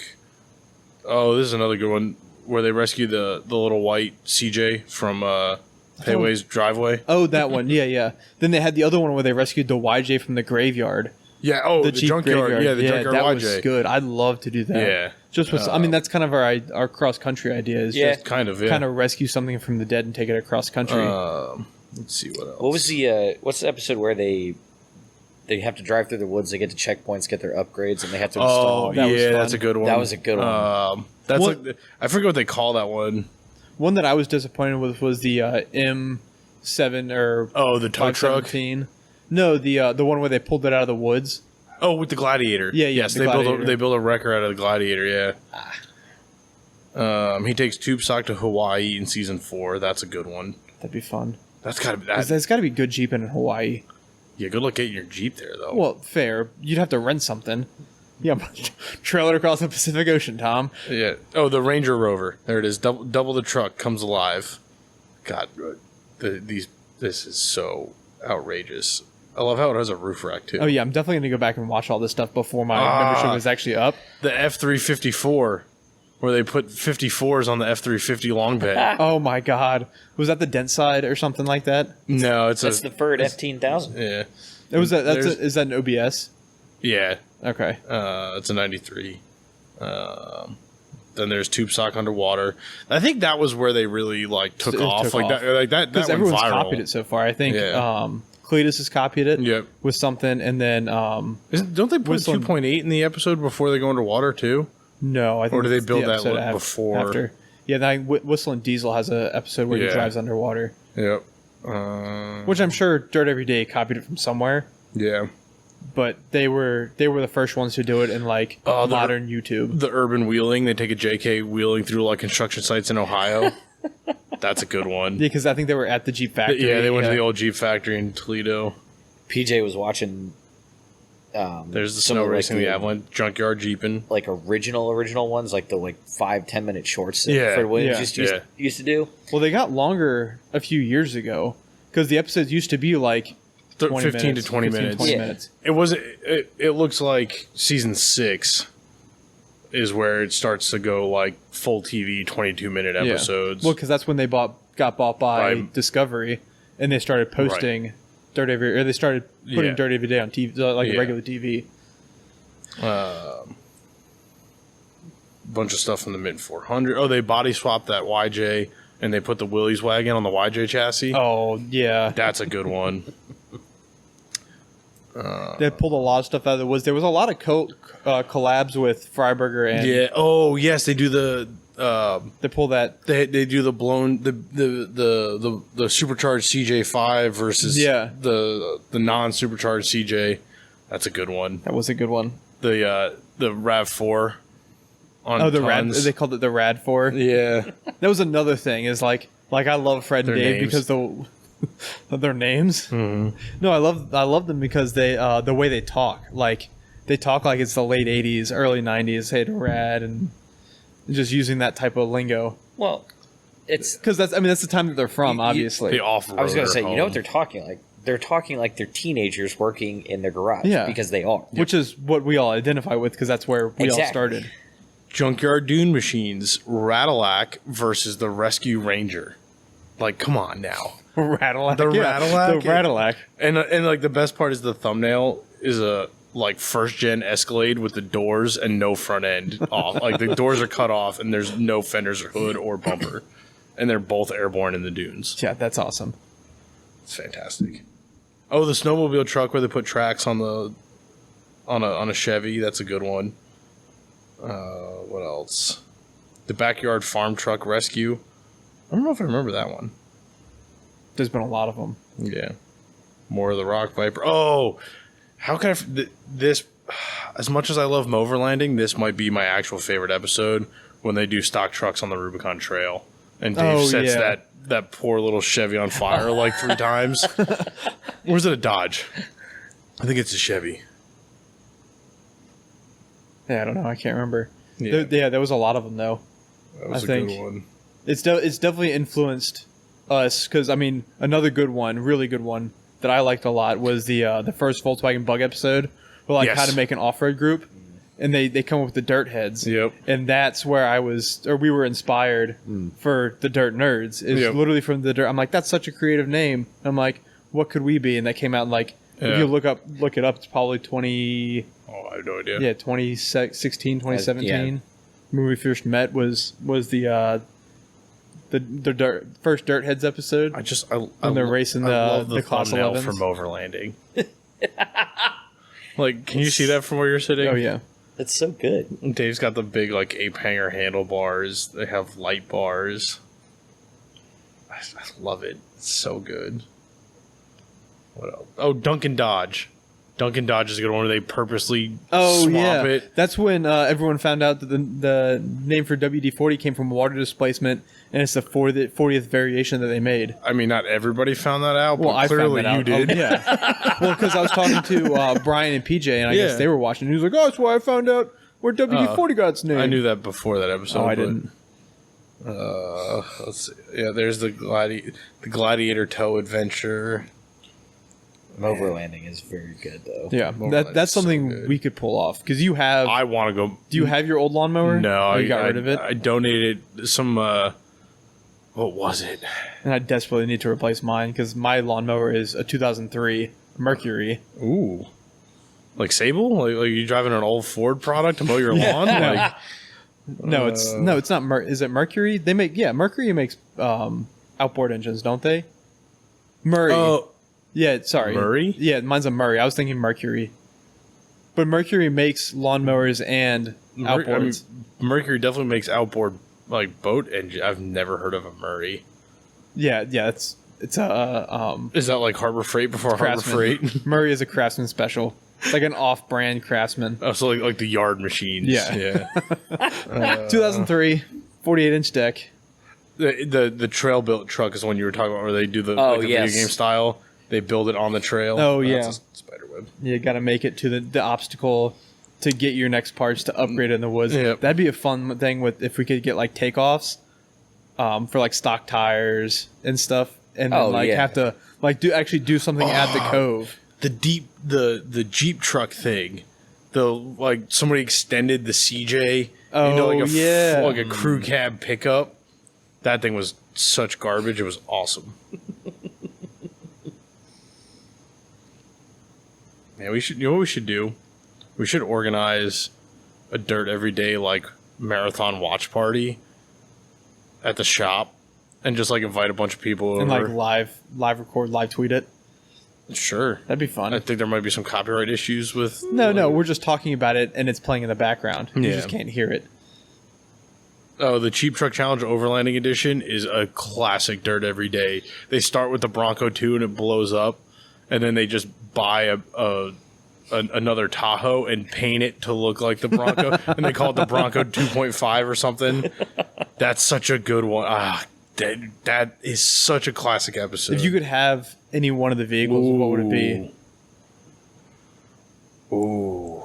Oh, this is another good one where they rescue the little white CJ from Payway's driveway. Oh, that one. Yeah, yeah. Then they had the other one where they rescued the YJ from the graveyard. Yeah. Oh, the Jeep junkyard. graveyard. Yeah, the junkyard that YJ. was good. I'd love to do that. Yeah. Just with, I mean, that's kind of our cross country idea. Is Yeah. just Kind of. Yeah. kind of rescue something from the dead and take it across country. Let's see what else. What was the what's the episode where they have to drive through the woods, they get to checkpoints, get their upgrades, and they have to install? Oh, That was yeah, fun. that's a good one. That was a good one. That's What- like I forget what they call that one. One that I was disappointed with was the M7 or Oh, the tug truck. 517. No, the one where they pulled it out of the woods. Oh, with the Gladiator. Yeah, yeah, Yes, the they Gladiator. build a wrecker out of the Gladiator. Yeah. He takes Tube Sock to Hawaii in season 4. That's a good one. That'd be fun. That's gotta be 'Cause that. there's got to be good Jeeping in Hawaii. Yeah, good luck getting your Jeep there though. Well, fair. You'd have to rent something. Yeah, trailer across the Pacific Ocean, Tom. Yeah. Oh, the Ranger Rover. There it is. Double the truck comes alive. God, this is so outrageous. I love how it has a roof rack too. Oh yeah, I'm definitely going to go back and watch all this stuff before my membership is actually up. The F-354 where they put 54s on the F350 long bed. Oh my God, was that the Dent side or something like that? No, That's the Ford F10000. Yeah. It was that. Is that an OBS? Yeah. Okay. It's a 93. Then there's Tube Sock Underwater. I think that was where they really like took off. That because went everyone's viral. copied it so far. I think Yeah. Cletus has copied it. Yep. With something, and then Don't they put Whistling- 2.8 in the episode before they go underwater too? no, I think Or do they it's build the that episode before? After. Yeah, then Whistling Diesel has an episode where he Yeah. drives underwater, Yep. which I'm sure Dirt Every Day copied it from somewhere. Yeah. But they were the first ones to do it in like modern YouTube. The urban wheeling. They take a JK wheeling through like construction sites in Ohio. That's a good one. Yeah, because I think they were at the Jeep factory. Yeah, they went to the old Jeep factory in Toledo. PJ was watching. There's the some snow of, racing, like, the Avalanche, junkyard jeeping. like original ones, like the 5-10 minute shorts that Yeah, Fred Williams yeah. used to do. Well, they got longer a few years ago because the episodes used to be like 20 15 to 20 minutes. 20 Yeah. minutes. It was. It looks like season 6 is where it starts to go like full TV 22-minute episodes. Yeah. Well, because that's when they got bought by Discovery, and they started posting Dirt Every, or they started putting Dirt Every Day on TV, like regular TV. Bunch of stuff from the mid 400. Oh, they body swapped that YJ and they put the Willys wagon on the YJ chassis. Oh yeah, That's a good one. they pulled a lot of stuff out of the woods. There was a lot of collabs with Freiberger, and Yeah. Oh, yes, they do the. they pull that. They do the blown the supercharged CJ5 versus the non-supercharged CJ. That's a good one. That was a good one. The RAV4 on Oh, the tons. Rad. They called it the Rad 4. Yeah. That was another thing. Is like I love Fred and Their Dave names. because of their names. Mm-hmm. No, I love them because they the way they talk. Like they talk like it's the late '80s, early '90s. Hey, Rad, and just using that type of lingo. Well, it's Because that's the time that they're from. Obviously, The off-roader I was going to say, you know home. what they're talking like? They're talking like they're teenagers working in their garage. Yeah. Because they are. which is what we all identify with because that's where we all Exactly. started. Junkyard Dune Machines, Radillac versus the Rescue Ranger. Like, come on now. Radillac, The Radillac? the Radillac. And like the best part is the thumbnail is a like first gen Escalade with the doors and no front end off. Like the doors are cut off and there's no fenders or hood or bumper, and they're both airborne in the dunes. Yeah, that's awesome. It's fantastic. Oh, the snowmobile truck where they put tracks on a Chevy. That's a good one. What else? The backyard farm truck rescue. I don't know if I remember that one. There's been a lot of them. Yeah. More of the Rock Viper. Oh, how can this? As much as I love Moverlanding, this might be my actual favorite episode when they do stock trucks on the Rubicon Trail, and Dave sets that poor little Chevy on fire like 3 times. Or is it a Dodge? I think it's a Chevy. Yeah, I don't know. I can't remember. Yeah. There was a lot of them though. That was I a think good one. It's definitely influenced us because another good one, really good one that I liked a lot was the first Volkswagen Bug episode, where how to make an off-road group, and they come up with the Dirt Heads. Yep. And that's where we were inspired for the Dirt Nerds. Is literally from the Dirt. I'm like, that's such a creative name. I'm like, what could we be? And that came out in if you look it up, it's probably 20. Oh, I have no idea. Yeah, 2016, 2017. When we first met was the first Dirt Heads episode. And they're racing the Class thumbnail 11s. from Overlanding. Like, can you see that from where you're sitting? Oh yeah, That's so good. Dave's got the big ape hanger handlebars. They have light bars. I love it. It's so good. What else? Oh, Duncan Dodge. Duncan Dodge is a good one where they purposely swamp it. That's when everyone found out that the name for WD-40 came from water displacement, and it's the 40th variation that they made. I mean, not everybody found that out, Well, but I clearly found that you out. did. Yeah. Well, because I was talking to Brian and PJ, and I guess they were watching. He was like, "Oh, that's why I found out where WD-40 got its name." I knew that before that episode. Oh, I but, didn't. Let's see. Yeah, there's the Gladiator Tow Adventure. Overlanding is very good, though. Yeah, Overlanding's that's so something good. we could pull off because you have. I want to go. Do you have your old lawnmower? No, you got rid of it. I donated some. What was it? And I desperately need to replace mine because my lawnmower is a 2003 Mercury. Ooh, like Sable? Like you driving an old Ford product to mow your lawn? Like, No, it's not. Is it Mercury? They make Mercury makes outboard engines, don't they? Murray. oh, Yeah, sorry. Murray? Yeah, mine's a Murray. I was thinking Mercury. But Mercury makes lawnmowers and outboards. Mercury definitely makes outboard like boat engine. I've never heard of a Murray. Yeah, it's a Is that like Harbor Freight before Harbor Craftsman. Freight? Murray is a Craftsman special. It's like an off-brand Craftsman. Oh, so like the yard machines. Yeah. Yeah. 2003, 48-inch deck. The trail built truck is the one you were talking about, where they do the yes. video game style. They build it on the trail. Oh, yeah. That's a spider web. You got to make it to the obstacle to get your next parts to upgrade it in the woods. Yep. That'd be a fun thing with if we could get like takeoffs for like stock tires and stuff, and then have to like do something at the cove. The Jeep truck thing. Like somebody extended the CJ into like a crew cab pickup. That thing was such garbage. It was awesome. Man, you know what we should do? We should organize a Dirt Everyday like marathon watch party at the shop and just like invite a bunch of people over. And like live record, live tweet it. Sure. That'd be fun. I think there might be some copyright issues with... No, we're just talking about it and it's playing in the background. You Yeah. just can't hear it. Oh, the Cheap Truck Challenge Overlanding Edition is a classic Dirt Every Day. They start with the Bronco 2 and it blows up, and then they just buy another Tahoe and paint it to look like the Bronco, and they call it the Bronco 2.5 or something. That's such a good one. That is such a classic episode. If you could have any one of the vehicles, what would it be? Ooh.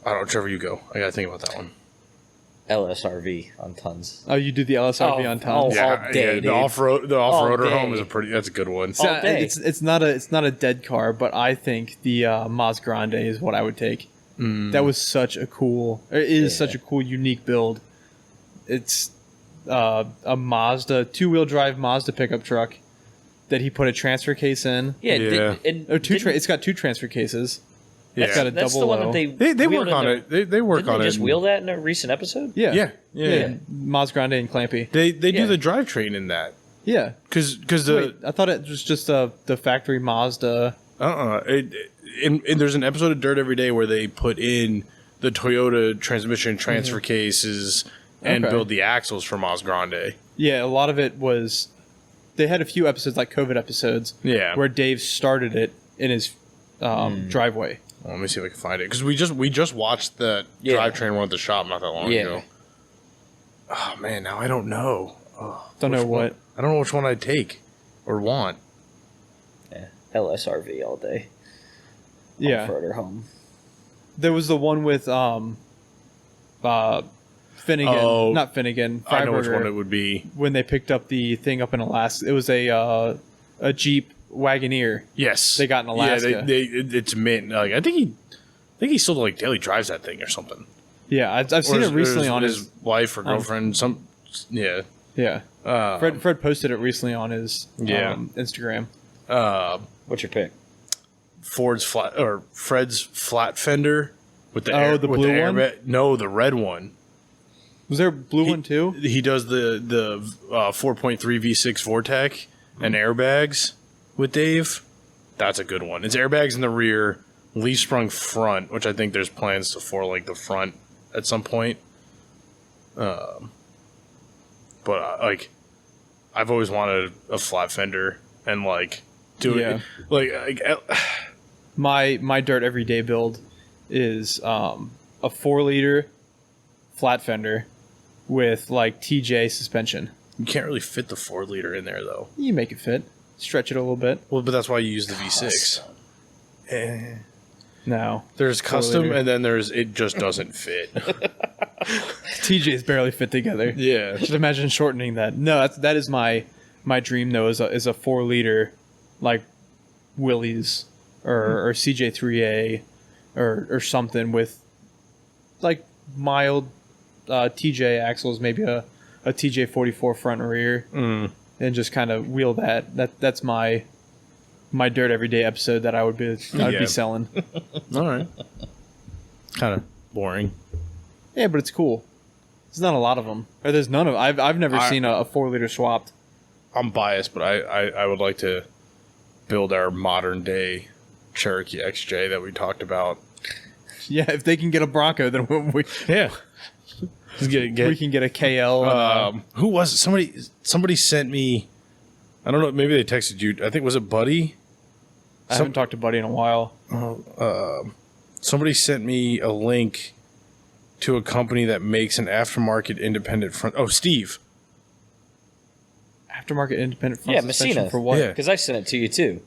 I don't know, Trevor, you go. I gotta think about that one. LSRV on tons. Oh, you do the LSRV on tons. all day, the dude. off-roader All home day. is that's a good one. So, all day. it's not a dead car, but I think the Maz Grande is what I would take. That was such a cool, such a cool, unique build. It's a Mazda 2-wheel-drive Mazda pickup truck that he put a transfer case in. Yeah. It's got 2 transfer cases. Yeah. It's got a That's double the one low. that They wheeled work on in it. They work Didn't on they it. just wheel that in a recent episode? Yeah. Yeah. Maz Grande and Clampy. They do Yeah. the drivetrain in that Yeah. because Wait, I thought it was just the factory Mazda. and there's an episode of Dirt Every Day where they put in the Toyota transmission transfer cases and Okay. build the axles for Maz Grande. Yeah, a lot of it was. They had a few episodes like COVID episodes. Yeah. Where Dave started it in his driveway. Well, let me see if I can find it because we just watched the Yeah. drivetrain one at the shop not that long Yeah. ago. Oh man, now I don't know. Don't know Which one- what. I don't know which one I'd take or want. Yeah. LSRV all day. Yeah. Off-roader home. There was the one with Finnegan. Oh, Not Finnegan. I know which Freiberger, one it would be. when they picked up the thing up in Alaska. It was a Jeep Wagoneer. Yes, They got in Alaska. Yeah, it's mint. Like I think he still like daily drives that thing or something. Yeah, I've seen it recently on his wife or girlfriend. Yeah. Fred posted it recently on his Instagram. What's your pick? Fred's flat fender with the the blue one? airbag. No, the red one. Was there a blue one too? He does the 4.3 V6 Vortec and airbags with Dave. That's a good one. It's airbags in the rear, leaf sprung front, which I think there's plans to for like the front at some point. But like, I've always wanted a flat fender and like do it like My dirt everyday build is a 4-liter flat fender with like TJ suspension. you can't really fit the 4-liter in there though. You make it fit, stretch it a little bit. Well, but that's why you use the V6. No, There's custom, 4-liter. and then there's it just doesn't fit. TJs barely fit together. Yeah. Just imagine shortening that. No, that is my dream though. Is a 4-liter like Willys or CJ3A or something with like mild TJ axles, maybe a TJ44 front and rear, and just kind of wheel that. That's my Dirt Everyday episode that I would be selling. All right. Kind of boring. Yeah, but it's cool. There's not a lot of them, or there's none of. I've never seen a 4-liter swapped. I'm biased, but I would like to build our modern day Cherokee XJ that we talked about. Yeah, if they can get a Bronco, then we we can get a KL. Who was it? Somebody sent me. I don't know. Maybe they texted you. I think was it Buddy. I haven't talked to Buddy in a while. Somebody sent me a link to a company that makes an aftermarket independent front. Oh, Steve. Aftermarket independent front suspension Messina. For what? Yeah. Because I sent it to you too.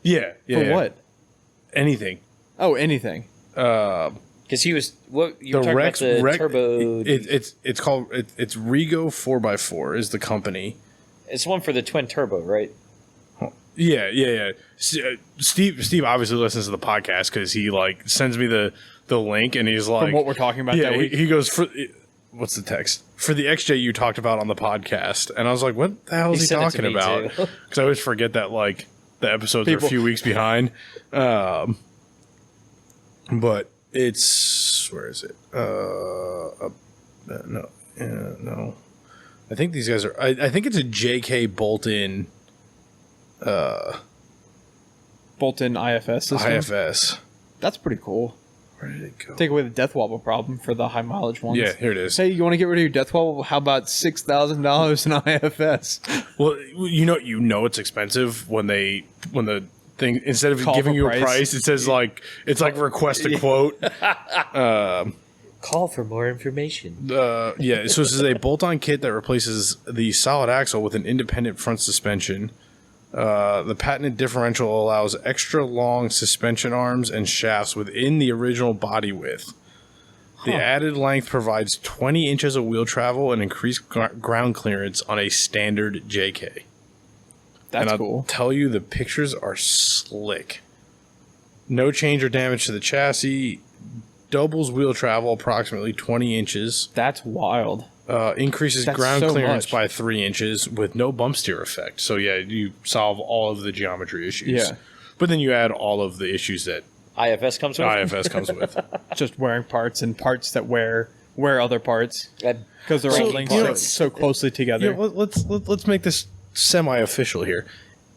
Yeah. For what? Anything. Oh, anything. Because he was what you were talking about the turbo. It's called it's Rego 4x4 is the company. It's one for the twin turbo, right? Yeah. Steve obviously listens to the podcast because he like sends me the link and he's like, from what we're talking about. Yeah, that week. he goes for what's the text for the XJ you talked about on the podcast, and I was like, what the hell is he talking about? Because I always forget that like the episodes are a few weeks behind. But it's where is it? No. I think these guys are. I think it's a JK Bolton. Bolton IFS system. IFS. That's pretty cool. Where did it go? Take away the death wobble problem for the high mileage ones. Yeah, here it is. Hey, you want to get rid of your death wobble? How about $6,000 in IFS? Well, you know it's expensive when the thing instead of Call giving for you price. a price, it says like it's like request a quote. Call for more information. So this is a bolt-on kit that replaces the solid axle with an independent front suspension. The patented differential allows extra long suspension arms and shafts within the original body width. The added length provides 20 inches of wheel travel and increased ground clearance on a standard JK. That's and cool. I'll tell you, the pictures are slick. No change or damage to the chassis. Doubles wheel travel approximately 20 inches. That's wild. Increases That's ground so clearance much. by 3 inches with no bump steer effect. So yeah, you solve all of the geometry issues. Yeah. But then you add all of the issues that IFS comes with. IFS comes with. Just wearing parts and parts that wear other parts because they're So, all linked you know, so closely together. Yeah, let's make this semi-official here.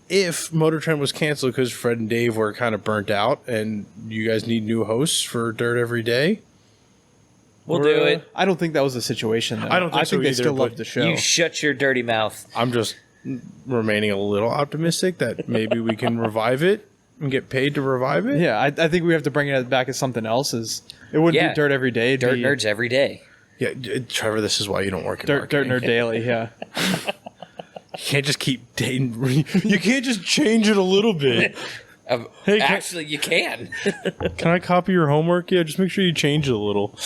If Motor Trend was canceled because Fred and Dave were kind of burnt out and you guys need new hosts for Dirt Every Day, We'll do it. I don't think that was the situation, though. I don't think so they either, still but love the show. You shut your dirty mouth. I'm just remaining a little optimistic that maybe we can revive it and get paid to revive it. Yeah, I think we have to bring it back as something else. It wouldn't be Dirt Every Day. It'd Dirt be Nerds every day. Yeah, Trevor, this is why you don't work in Dirt marketing. Nerd Daily, yeah. You can't just keep dating. You can't just change it a little bit. Hey, Actually, you can. Can I copy your homework? Yeah, just make sure you change it a little.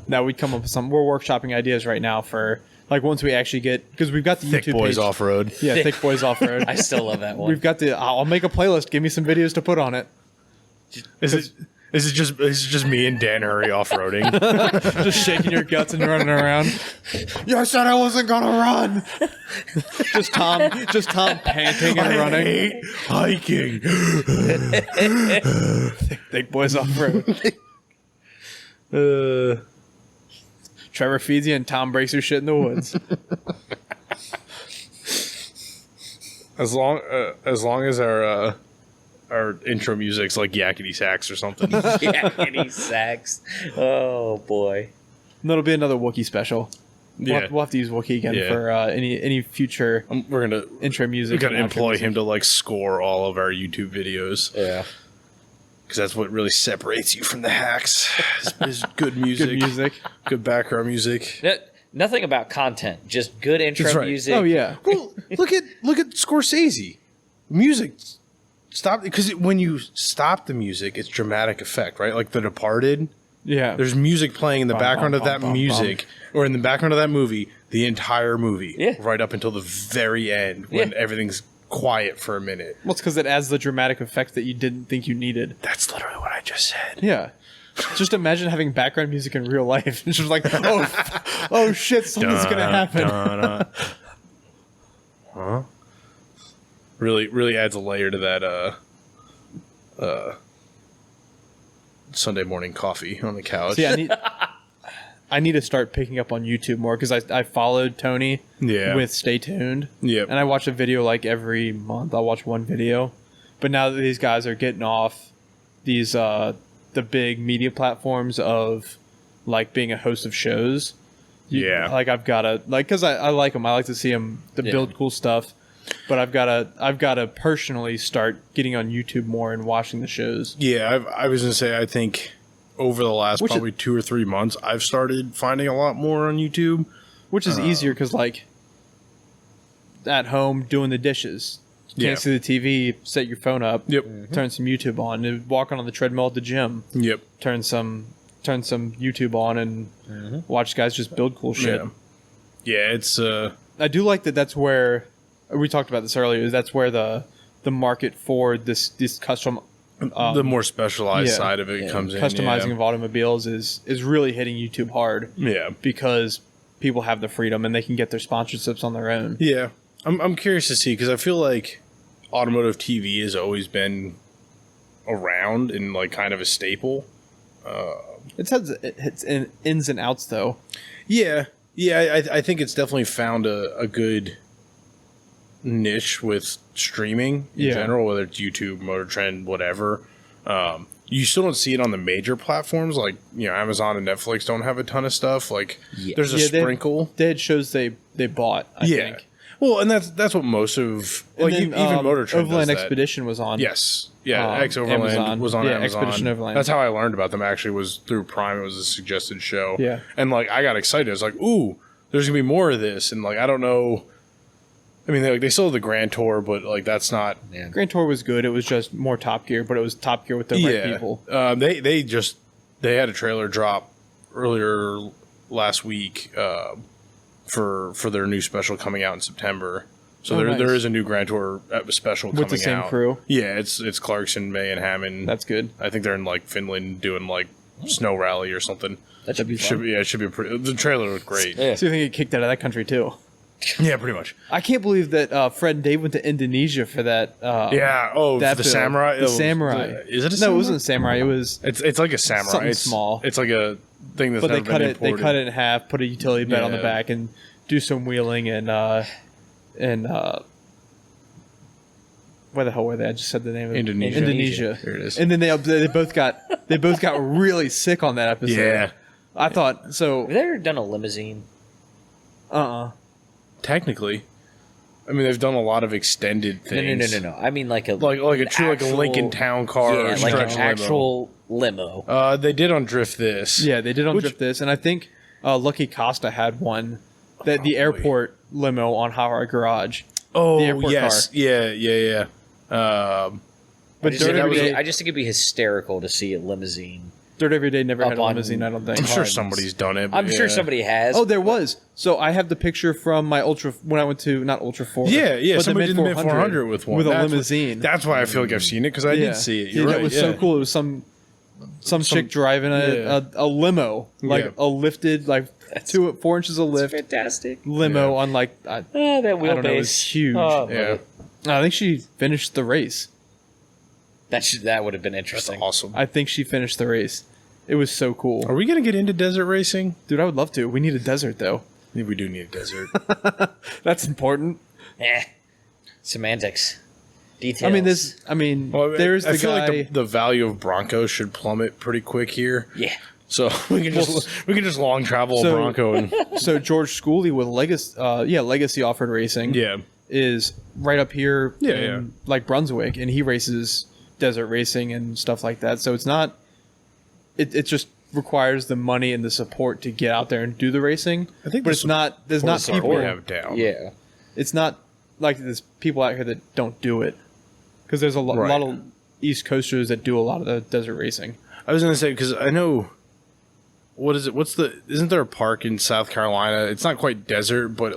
Now we'd come up with some. We're workshopping ideas right now for like once we actually get because we've got the Thick YouTube Boys page. Off Road. Yeah, Thick Boys Off Road. I still love that one. We've got the. I'll make a playlist. Give me some videos to put on it. Is it just me and Dan Hurry off roading? Just shaking your guts and running around. You said I wasn't gonna run. just Tom panting and running. Hate hiking. Thick Boys Off Road. Trevor feeds you and Tom breaks your shit in the woods. As long as our intro music's like yakety sax or something. Yakety sax. Oh boy. And that'll be another Wookie special. Yeah. We'll have to use Wookie again for any future We're gonna intro music. we gotta and outro employ music. him to like score all of our YouTube videos. Yeah. Because that's what really separates you from the hacks. Is good music. Good music. Good background music. Nothing about content, just good intro That's right. music. Oh yeah. Well, look at Scorsese. Music stop because when you stop the music, it's dramatic effect, right? Like The Departed. Yeah. There's music playing in the Bum, background bum, of that bum, bum, music, or in the background of that movie, the entire movie, Yeah. right up until the very end when everything's quiet for a minute. Well, it's because it adds the dramatic effect that you didn't think you needed. That's literally what I just said. Yeah. Just imagine having background music in real life. It's just like, oh shit, something's going to happen. Huh? Really adds a layer to that Sunday morning coffee on the couch. See, I need to start picking up on YouTube more because I followed Tony with Stay Tuned. Yep. And I watch a video like every month. I'll watch one video. But now that these guys are getting off these the big media platforms of like being a host of shows. Like I've got to because I like them. I like to see them build cool stuff. But I've got to personally start getting on YouTube more and watching the shows. Yeah, I was gonna say I think over the last probably 2 or 3 months I've started finding a lot more on YouTube, which is easier because like at home doing the dishes, you can't see the TV. Set your phone up. Yep. Turn some YouTube on. And walking on the treadmill at the gym. Yep. Turn some YouTube on and watch guys just build cool shit. Yeah, it's. I do like that. That's where we talked about this earlier. That's where the market for this custom, the more specialized side of it comes in. Customizing of automobiles is really hitting YouTube hard. Yeah, because people have the freedom and they can get their sponsorships on their own. Yeah, I'm curious to see because I feel like automotive TV has always been around and like kind of a staple. It's in ins and outs though. Yeah. I think it's definitely found a good niche with streaming in general, whether it's YouTube, Motor Trend, whatever. You still don't see it on the major platforms like Amazon and Netflix don't have a ton of stuff. Like there's a sprinkle. They had shows they bought. I think. Well, and that's what most of like even Motor Trend Overland does that. Expedition was on. Yes, X Overland Amazon. was on Amazon. Expedition Overland. That's how I learned about them. Actually, was through Prime. It was a suggested show. Yeah, and like I got excited. I was like, "Ooh, there's gonna be more of this." And like I don't know. I mean, they still have the Grand Tour, but like that's not. Yeah. Grand Tour was good. It was just more Top Gear, but it was Top Gear with the right people. They had a trailer drop earlier last week for their new special coming out in September. So there is a new Grand Tour special coming out. With the same crew? Yeah, it's Clarkson, May, and Hammond. That's good. I think they're in like Finland doing like snow rally or something. That should be fun. It should be pretty. The trailer looked great. Yeah. So you think it kicked out of that country too? Yeah, pretty much. I can't believe that Fred and Dave went to Indonesia for that. For the samurai. The samurai. Is it a samurai? No, it wasn't a samurai. It was. It's like a samurai. Something small. It's like a thing that's They cut it in half, put a utility bed on the back, and do some wheeling and where the hell were they? I just said the name of it. Indonesia. There it is. And then they both got really sick on that episode. Yeah. I thought so. Have they ever done a limousine? Technically, I mean they've done a lot of extended things. No. I mean like a Lincoln Town car. Yeah, like an actual limo. They did on Drift This. Yeah, they did on Drift This, and I think Lucky Costa had one. The airport limo on Howard Garage. Oh, the airport yes. car. Yeah. But I just think it'd be hysterical to see a limousine. Dirt Every Day never had a limousine, I don't think. I'm sure somebody's done it. I'm sure somebody has. Oh, there was. So I have the picture from my Ultra when I went to not Ultra 4. Yeah. But Somebody did the Mid 400 400 with one. with a limousine. That's why I feel like I've seen it because I did see it. You're right. That was so cool. It was some chick driving a limo, like a lifted 4 inches of lift, fantastic limo on that wheelbase. I don't know, it was huge. I think she finished the race. That would have been interesting. That's awesome. I think she finished the race. It was so cool. Are we going to get into desert racing? Dude, I would love to. We need a desert, though. I think we do need a desert. That's important. Semantics. Details. I mean, there's the guy. I feel like the value of Broncos should plummet pretty quick here. Yeah. So we can just long travel a Bronco. And so George Schooley with Legacy Off-Road Racing is right up here in like Brunswick, and he races desert racing and stuff like that. So it's not... It just requires the money and the support to get out there and do the racing. I think, but it's not. There's not people have down. Yeah, it's not like there's people out here that don't do it because there's a lot of East Coasters that do a lot of the desert racing. I was going to say because I know what is it? Isn't there a park in South Carolina? It's not quite desert, but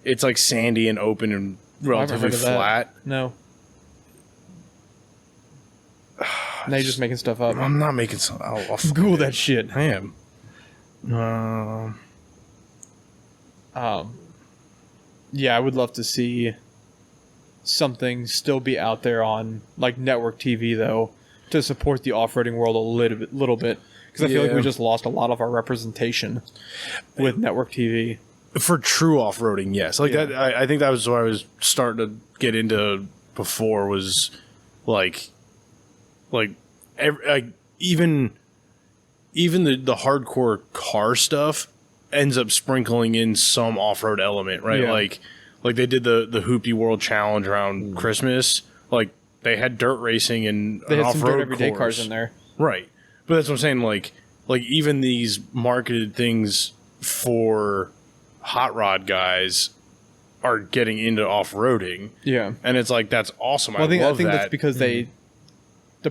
it's like sandy and open and relatively heard of that. flat. No. Now you're just making stuff up. I'm not making some. I'll Google that shit. I am. Yeah, I would love to see something still be out there on like network TV though, to support the off-roading world a little bit, because I feel like we just lost a lot of our representation with network TV. For true off-roading, yes. Like that, I think that was what I was starting to get into before, was like even the hardcore car stuff ends up sprinkling in some off-road element, right? Yeah. Like they did the Hoopty World Challenge around Christmas. Like they had dirt racing and They an had some off-road dirt everyday course. cars in there. Right. But that's what I'm saying, like even these marketed things for hot rod guys are getting into off-roading. Yeah. And it's like, that's awesome. Well, I think that. that's because the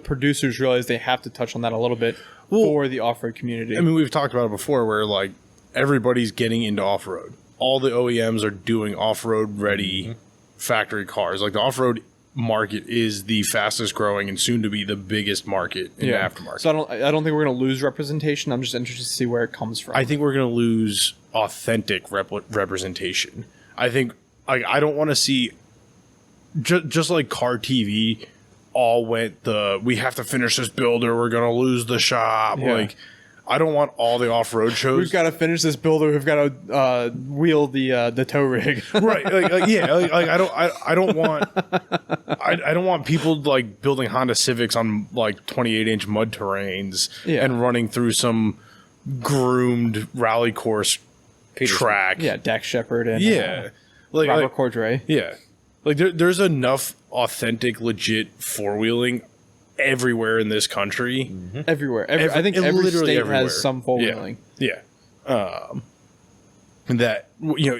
producers realize they have to touch on that a little bit for the off-road community. I mean, we've talked about it before, where like everybody's getting into off-road. All the OEMs are doing off-road ready factory cars. Like the off-road market is the fastest growing and soon to be the biggest market in the aftermarket. So I don't think we're going to lose representation. I'm just interested to see where it comes from. I think we're going to lose authentic representation. I think I don't want to see just like car TV all went we have to finish this build or we're going to lose the shop. Yeah. Like I don't want all the off-road shows. We've got to finish this builder. We've got to wheel the tow rig. Right. I don't want I don't want people like building Honda Civics on like 28-inch mud terrains and running through some groomed rally course track. Yeah, Dax Shepard and Robert Cordray. Yeah. Like there's enough authentic, legit four-wheeling everywhere in this country. Everywhere. I think every state everywhere. has some four-wheeling. Yeah. That, you know,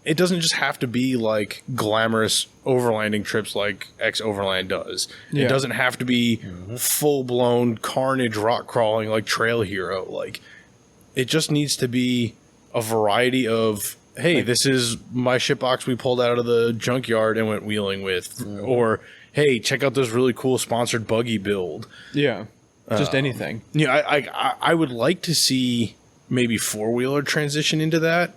it doesn't just have to be like glamorous overlanding trips like X-Overland does. Yeah. It doesn't have to be full-blown carnage rock crawling like Trail Hero. Like, it just needs to be a variety of, hey, this is my shitbox we pulled out of the junkyard and went wheeling with. Or, hey, check out this really cool sponsored buggy build. Yeah. Just anything. Yeah, I would like to see maybe four-wheeler transition into that.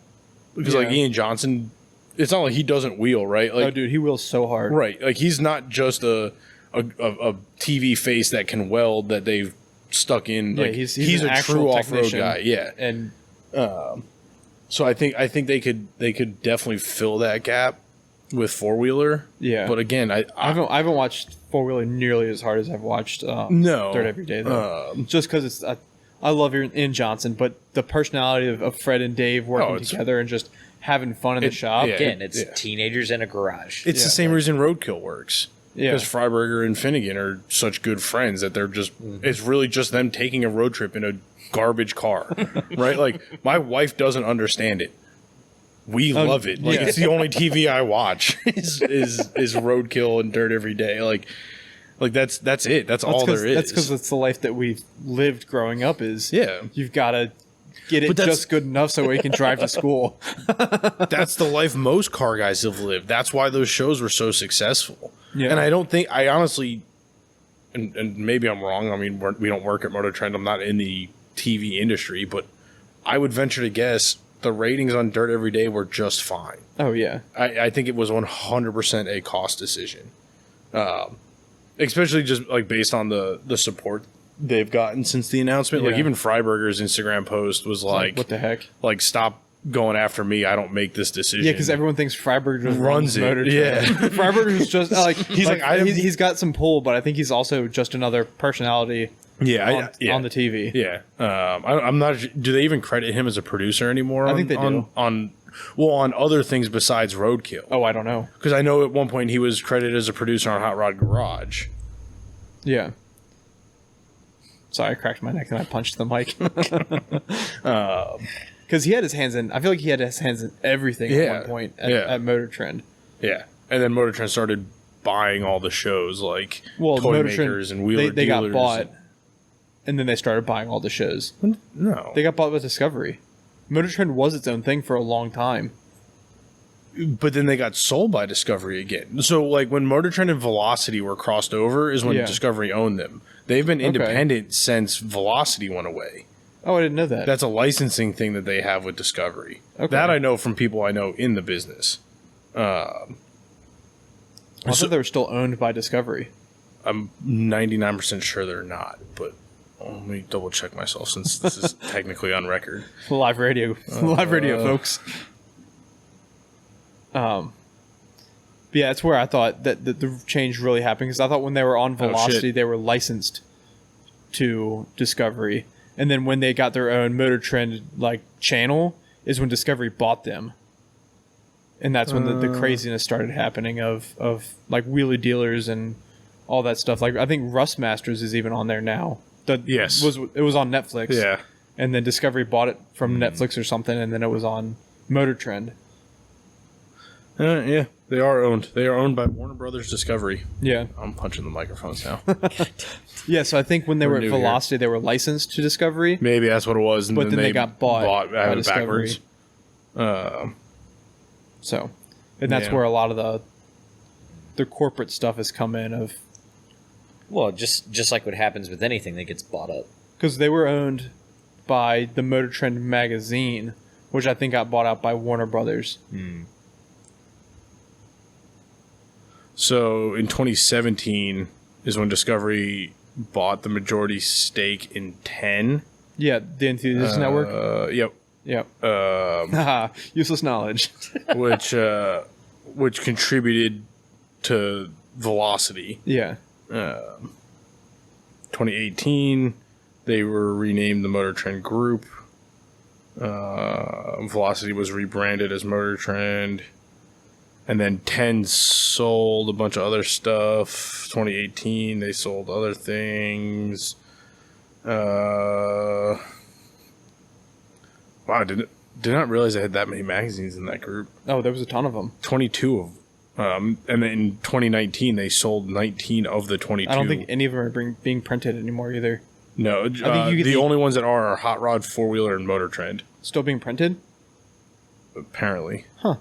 Because, like, Ian Johnson, it's not like he doesn't wheel, right? Like, oh, dude, he wheels so hard. Right. Like, he's not just a TV face that can weld that they've stuck in. Yeah, like, he's a true off-road technician. guy. Yeah. And so I think they could definitely fill that gap with four-wheeler. Yeah. But again, I haven't watched four-wheeler nearly as hard as I've watched Dirt Every Day, though. Just because it's... I love Ian Johnson, but the personality of Fred and Dave working together and just having fun in the shop. Yeah, Again, it's teenagers in a garage. It's the same reason Roadkill works. Yeah. Because Freiberger and Finnegan are such good friends that they're just, it's really just them taking a road trip in a garbage car, right? Like, my wife doesn't understand it. We love it. Like, it's the only TV I watch is Roadkill and Dirt Every Day. Like that's it. That's all there is. That's because it's the life that we've lived growing up. You've got to get it just good enough so we can drive to school. That's the life most car guys have lived. That's why those shows were so successful. Yeah. And I honestly, and maybe I'm wrong. I mean, we don't work at Motor Trend. I'm not in the TV industry, but I would venture to guess the ratings on Dirt Every Day were just fine. Oh yeah, I think it was 100% a cost decision. Especially just like based on the support they've gotten since the announcement. Like even Freiberger's Instagram post was like, what the heck? Like, stop going after me. I don't make this decision. Yeah, because everyone thinks Freiberger just runs it. Motor Trend. Yeah. Freiberger's just he's got some pull, but I think he's also just another personality on the TV. Yeah. I'm not, do they even credit him as a producer anymore? I think they do. On other things besides Roadkill. Oh, I don't know. Because I know at one point he was credited as a producer on Hot Rod Garage. Yeah. Sorry, I cracked my neck and I punched the mic. Because he had his hands in... I feel like he had his hands in everything at one point at Motor Trend. Yeah. And then Motor Trend started buying all the shows, like Toy Motor Makers Trend, and Wheeler they Dealers. got bought, and then they started buying all the shows. No. They got bought with Discovery. Motor Trend was its own thing for a long time. but then they got sold by Discovery again. So like when Motor Trend and Velocity were crossed over is when Discovery owned them. They've been independent since Velocity went away. Oh, I didn't know that. That's a licensing thing that they have with Discovery. Okay. That I know from people I know in the business. I thought they were still owned by Discovery. I'm 99% sure they're not, but let me double check myself since this is technically on record. Live radio, folks. But yeah, that's where I thought that the change really happened, because I thought when they were on Velocity, they were licensed to Discovery, and then when they got their own Motor Trend like channel is when Discovery bought them, and that's when the craziness started happening of like wheelie dealers and all that stuff. Like I think Rust Masters is even on there now. Yes, it was on Netflix. Yeah, and then Discovery bought it from Netflix or something, and then it was on Motor Trend. Yeah, they are owned. They are owned by Warner Brothers Discovery. Yeah, I'm punching the microphones now. Yeah, so I think when they were at Velocity, they were licensed to Discovery. Maybe that's what it was, and but then they got bought by Discovery. Backwards. So, and that's where a lot of the corporate stuff has come in of. Well, just like what happens with anything that gets bought up. Because they were owned by the Motor Trend magazine, which I think got bought out by Warner Brothers. So in 2017 is when Discovery bought the majority stake in 10. Yeah, the Enthusiast Network. Yep. Useless knowledge. which contributed to Velocity. Yeah. 2018, they were renamed the Motor Trend Group. Velocity was rebranded as Motor Trend. And then 10 sold a bunch of other stuff. 2018, they sold other things. Wow, did not realize I had that many magazines in that group. Oh, there was a ton of them. 22 of them. And then in 2019, they sold 19 of the 22. I don't think any of them are being printed anymore either. No, the only ones that are Hot Rod, Four Wheeler, and Motor Trend. Still being printed? Apparently. Huh.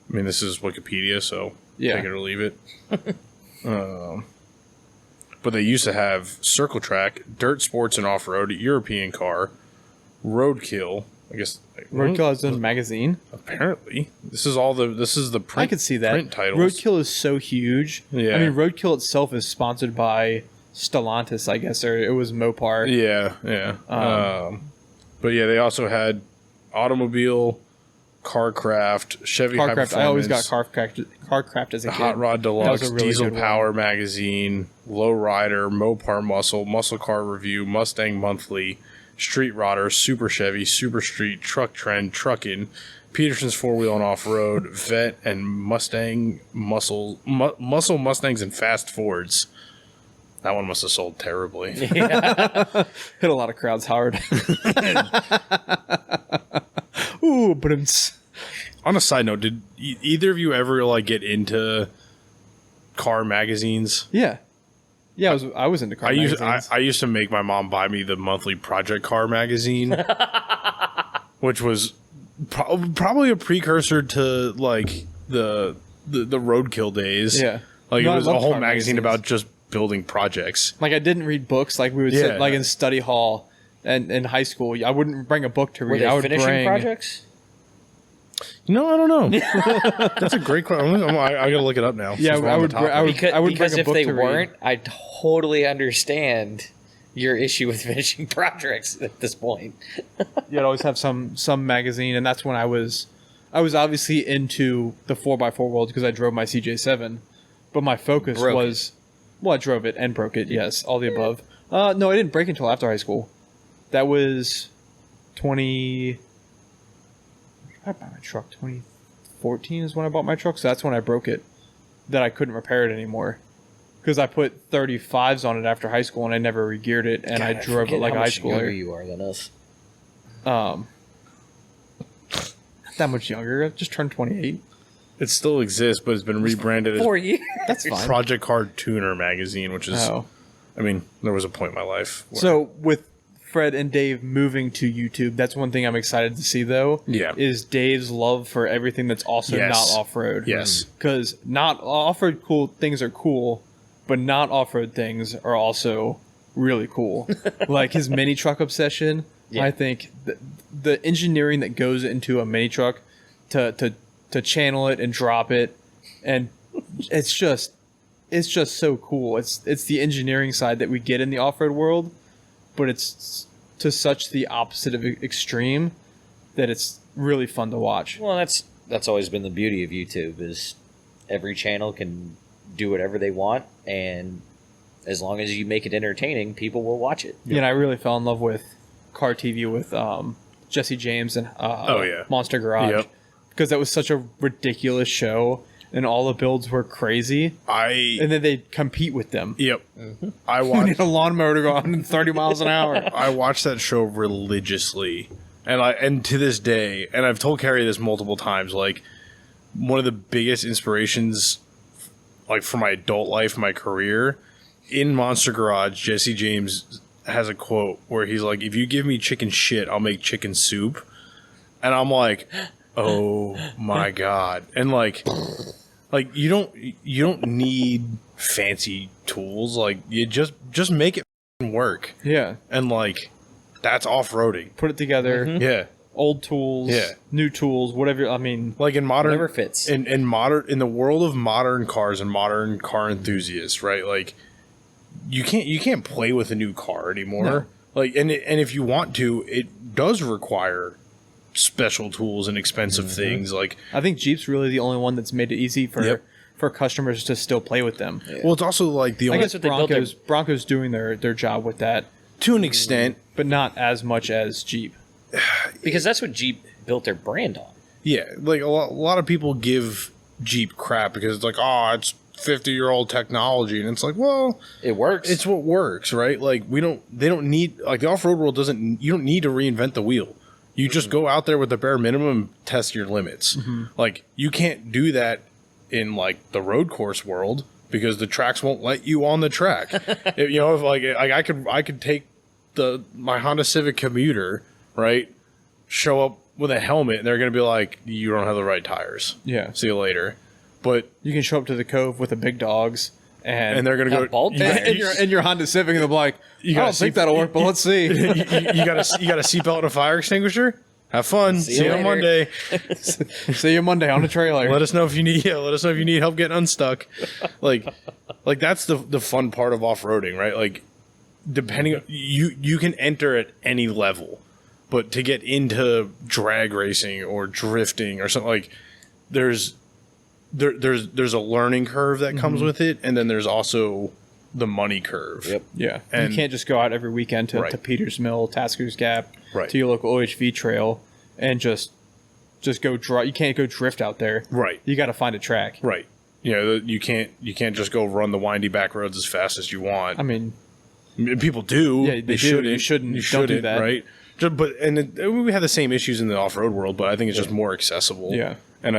I mean, this is Wikipedia, so take it or leave it. But they used to have Circle Track, Dirt Sports and Off-Road, European Car, Roadkill. I guess Roadkill has a magazine. Apparently, this is the print. I could see that. Print titles. Roadkill is so huge. Yeah. I mean, Roadkill itself is sponsored by Stellantis, I guess, or it was Mopar. Yeah. But yeah, they also had Automobile, Carcraft, Chevy High Performance. I always got Carcraft as a kid. Hot Rod Deluxe, really Diesel Power Magazine, Low Rider, Mopar Muscle Car Review, Mustang Monthly, Street Rodder, Super Chevy, Super Street, Truck Trend, Truckin', Peterson's Four Wheel and Off Road, Vet, and Mustang Muscle Mustangs and Fast Fords. That one must have sold terribly. Yeah. Hit a lot of crowds hard. Ooh, but on a side note, did either of you ever get into car magazines? Yeah. Yeah, I was into car magazines. I used to make my mom buy me the monthly Project Car magazine, which was probably a precursor to the Roadkill days. Yeah, it was a whole magazine about just building projects. I didn't read books. We would sit in study hall and in high school. I wouldn't bring a book to read. Were they finishing projects? No, I don't know. That's a great question. I gotta look it up now. Yeah, I would because if they weren't, I totally understand your issue with finishing projects at this point. You'd always have some magazine, and that's when I was obviously into the 4x4 world because I drove my CJ7, but my focus was, I drove it and broke it. Yes, all the above. No, I didn't break it until after high school. That was 20. I bought my truck 2014 is when I bought my truck, so that's when I broke it. That I couldn't repair it anymore because I put 35s on it after high school and I never re-geared it, and I drove it like a high schooler. Younger you are than us. Not that much younger. I just turned 28. It still exists, but it's been rebranded as 4 years. That's fine. Project Car Tuner magazine, which is. I mean, there was a point in my life. So with Fred and Dave moving to YouTube. That's one thing I'm excited to see, though. Yeah. Is Dave's love for everything that's also not off-road. Yes. Because not off-road cool things are cool, but not off-road things are also really cool. Like his mini truck obsession. Yeah. I think the engineering that goes into a mini truck to channel it and drop it, and it's just so cool. It's the engineering side that we get in the off-road world, but it's to such the opposite of extreme that it's really fun to watch. Well, that's always been the beauty of YouTube, is every channel can do whatever they want, and as long as you make it entertaining, people will watch it. Yeah, and I really fell in love with car TV with Jesse James and Monster Garage, because that was such a ridiculous show. And all the builds were crazy. And then they'd compete with them. Yep. Mm-hmm. I watched a lawnmower to go 130 miles an hour. I watched that show religiously. And to this day, and I've told Carrie this multiple times, like, one of the biggest inspirations, like, for my adult life, my career, in Monster Garage, Jesse James has a quote where he's like, if you give me chicken shit, I'll make chicken soup. And I'm like, oh my God. And like you don't need fancy tools. Like, you just make it work. Yeah. And like, that's off-roading. Put it together. Mm-hmm. Yeah. Old tools. Yeah. New tools. Whatever. I mean, like in modern, whatever fits. In the world of modern cars and modern car enthusiasts, right? Like, you can't play with a new car anymore. No. Like, and if you want to, it does require special tools and expensive things. Like, I think Jeep's really the only one that's made it easy for customers to still play with them. Yeah. Well, it's also like the only, I guess Bronco's doing their job with that to an extent, but not as much as Jeep, because that's what Jeep built their brand on. Yeah, like a lot of people give Jeep crap because it's like, oh, it's 50-year-old technology, and it's like, well, it works. It's what works, right? Like, they don't need, like, the off-road world you don't need to reinvent the wheel. You just go out there with the bare minimum and test your limits. Mm-hmm. Like, you can't do that in, like, the road course world because the tracks won't let you on the track. If I could take my Honda Civic Commuter, right, show up with a helmet, and they're going to be like, you don't have the right tires. Yeah. See you later. But you can show up to the Cove with the big dogs, and they're going to go in your Honda Civic, and they're like, I don't think that'll work, but let's see. you got a seatbelt and a fire extinguisher. Have fun. See you on Monday. See you Monday on the trailer. Let us know if you need help getting unstuck. Like that's the fun part of off-roading, right? Like, depending, you can enter at any level, but to get into drag racing or drifting or something, like, there's a learning curve that comes with it, and then there's also the money curve. Yep. Yeah. And you can't just go out every weekend to Peters Mill, Tasker's Gap, to your local OHV trail, and just go drive. You can't go drift out there. Right. You got to find a track. Right. You know, you can't just go run the windy back roads as fast as you want. I mean, people do. Yeah, they shouldn't. You shouldn't. Don't do that. Right. We have the same issues in the off-road world, but I think it's just more accessible. Yeah. And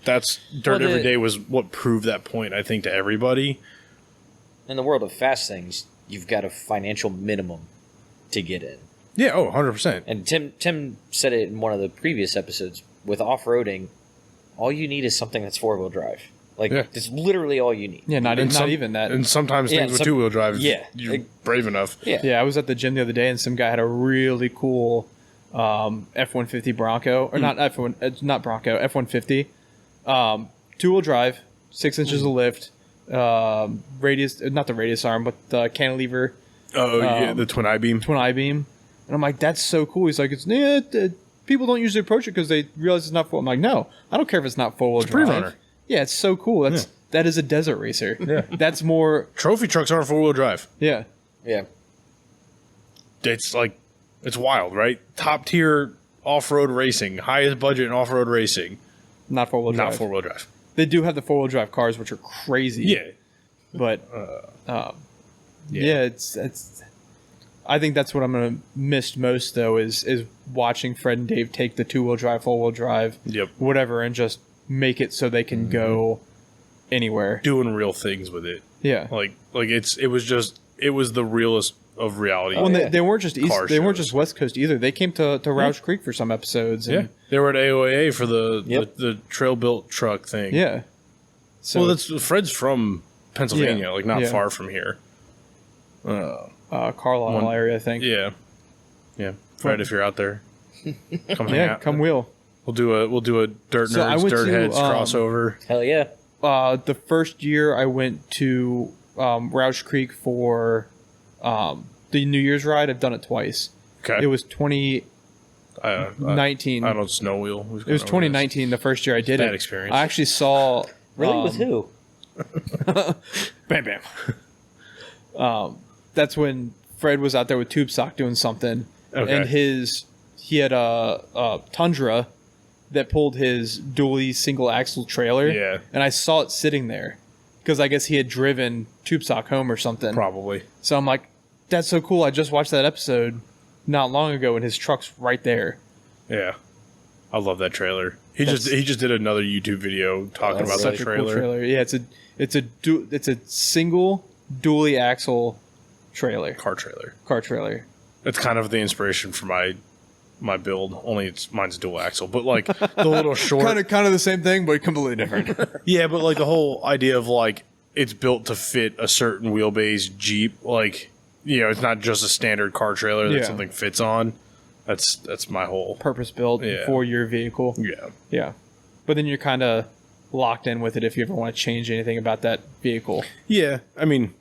that's Dirt Every Day was what proved that point, I think, to everybody. In the world of fast things, you've got a financial minimum to get in. Yeah, 100%. And Tim said it in one of the previous episodes. With off-roading, all you need is something that's four-wheel drive. Like, it's literally all you need. Yeah, not even that. And sometimes things with two-wheel drive, you're brave enough. Yeah, I was at the gym the other day, and some guy had a really cool F-150 Bronco. Or not F-1, not Bronco, F-150. Two-wheel drive, 6 inches of lift. Radius, not the radius arm, but the cantilever. The twin I-beam. And I'm like, that's so cool. He's like, people don't usually approach it because they realize it's not full. I'm like, no, I don't care if it's not four-wheel drive. Pre-runner. Yeah, it's so cool. That is a desert racer. Yeah. That's more... Trophy trucks aren't four-wheel drive. Yeah. Yeah. It's like, it's wild, right? Top tier off-road racing, highest budget in off-road racing. Not four-wheel drive. They do have the four-wheel drive cars, which are crazy. Yeah. But, it's I think that's what I'm going to miss most, though, is watching Fred and Dave take the two-wheel drive, four-wheel drive, whatever, and just make it so they can go anywhere. Doing real things with it. Yeah. Like it was the realest of reality. Well, they weren't just car They weren't shows. just West Coast either. They came to Roush Creek for some episodes. Yeah, And, they were at AOA for the trail built truck thing. yeah. So Well, Fred's from Pennsylvania, Yeah. like not Yeah. far from here. Carlisle area, I think. Yeah, Fred, if you're out there, come hang out. Come wheel. We'll do a Dirt So I Nerds, went Dirt to, Heads crossover. Hell yeah. The first year I went to Roush Creek for the New Year's ride. I've done it twice. Okay, It was 2019. I don't snow wheel. It was 2019, the first year I did Bad it. experience. I actually saw... Really? With who? Bam, bam. That's when Fred was out there with Tube Sock doing something. Okay. And he had a Tundra that pulled his dually single axle trailer. Yeah. And I saw it sitting there because I guess he had driven Tube Sock home or something. Probably. So I'm like, that's so cool. I just watched that episode not long ago and his truck's right there. Yeah, I love that trailer. He just did another YouTube video talking about that Such a trailer. cool trailer. Yeah, it's a single dually axle trailer. Car trailer. Car trailer. It's kind of the inspiration for my build. Only mine's dual axle, but like the little short. kind of the same thing, but completely different. Yeah, but like the whole idea of like it's built to fit a certain wheelbase Jeep. Like, you know, it's not just a standard car trailer that Yeah. something fits on. That's my whole. Purpose built Yeah. for your vehicle. Yeah. Yeah. But then you're kind of locked in with it if you ever want to change anything about that vehicle. Yeah, I mean,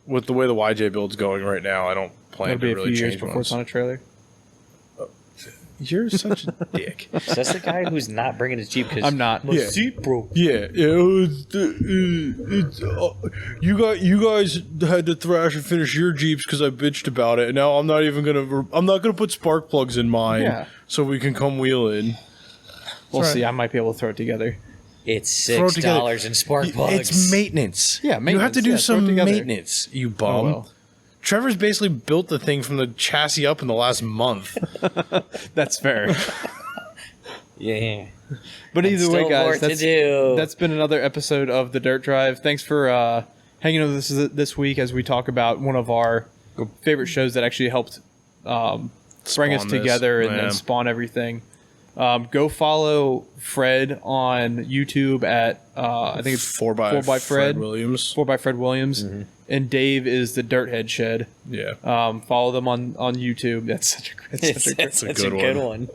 with the way the YJ build's going right now, I don't plan It'll to be a really few years change before it's on ones. a trailer. You're such a dick. So that's the guy who's not bringing his Jeep because I'm not. Yeah. seat broke. Yeah, you guys had to thrash and finish your Jeeps because I bitched about it. And now I'm not gonna put spark plugs in mine, Yeah. so we can come wheel in. We'll That's see. right. I might be able to throw it together. It's Throw it together. $6 in spark plugs. It's maintenance. Yeah, You have to maintenance. do Yeah, throw it some together. maintenance. You bum. Oh, well. Trevor's basically built the thing from the chassis up in the last month. That's fair. Yeah. But either way, Still more guys, to do. that's been another episode of the Dirt Drive. Thanks for hanging with us this week as we talk about one of our favorite shows that actually helped bring us Spawn this. together and Yeah. spawn everything. Go follow Fred on YouTube at I think it's 4x Fred Williams. 4x Fred Williams, and Dave is the Dirthead Shed. Yeah. Follow them on YouTube. That's such a great. That's a a good good one.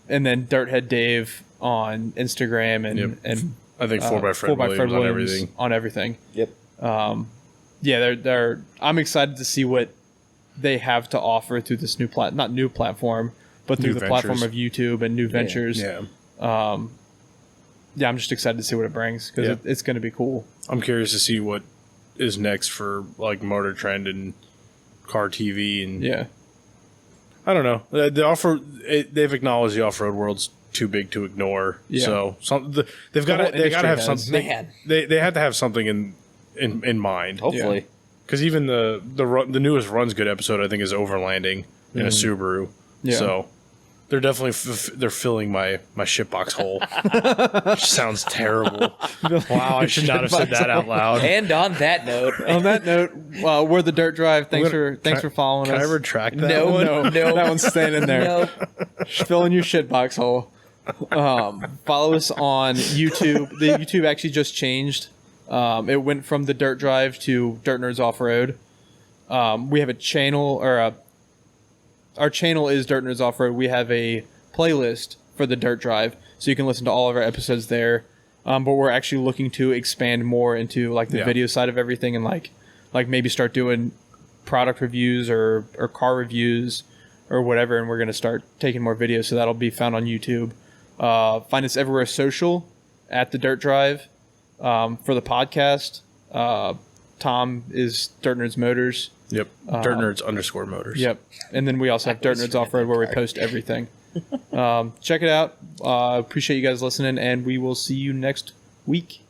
And then Dirthead Dave on Instagram and I think 4x Fred 4x Williams on everything. on everything. Yep. Yeah, they're. I'm excited to see what they have to offer through this not new platform, but through New the platform ventures. of YouTube and new ventures. Yeah. Yeah, I'm just excited to see what it brings because Yeah. it's going to be cool. I'm curious to see what is next for like Motor Trend and Car TV and Yeah, I don't know. The they've acknowledged the off-road world's too big to ignore. Yeah. So they've got whole to have industry has. something. Man. They have to have something in mind. Hopefully. Because even the newest Runs Good episode I think is overlanding in a Subaru. Yeah. So they're definitely they're filling my shitbox hole. Which sounds terrible. Wow, I should not have said that out loud. And on that note, On that note, we're the Dirt Drive. Thanks for following Can us. I retract that No, one? no. That one's staying in there. no. Filling your shitbox hole. Follow us on YouTube. The YouTube actually just changed. It went from the Dirt Drive to Dirt Nerds Off Road. We have a channel, or our channel is Dirt Nerds Off Road. We have a playlist for the Dirt Drive, so you can listen to all of our episodes there. But we're actually looking to expand more into like the Yeah. video side of everything, and like maybe start doing product reviews or car reviews or whatever. And we're gonna start taking more videos, so that'll be found on YouTube. Find us everywhere social at the Dirt Drive. For the podcast, Tom is Dirt Nerds Motors. Yep. Dirt Nerds _ Motors. Yep. And then we also have Dirt Nerds Off Road where we post everything. Check it out. Appreciate you guys listening, and we will see you next week.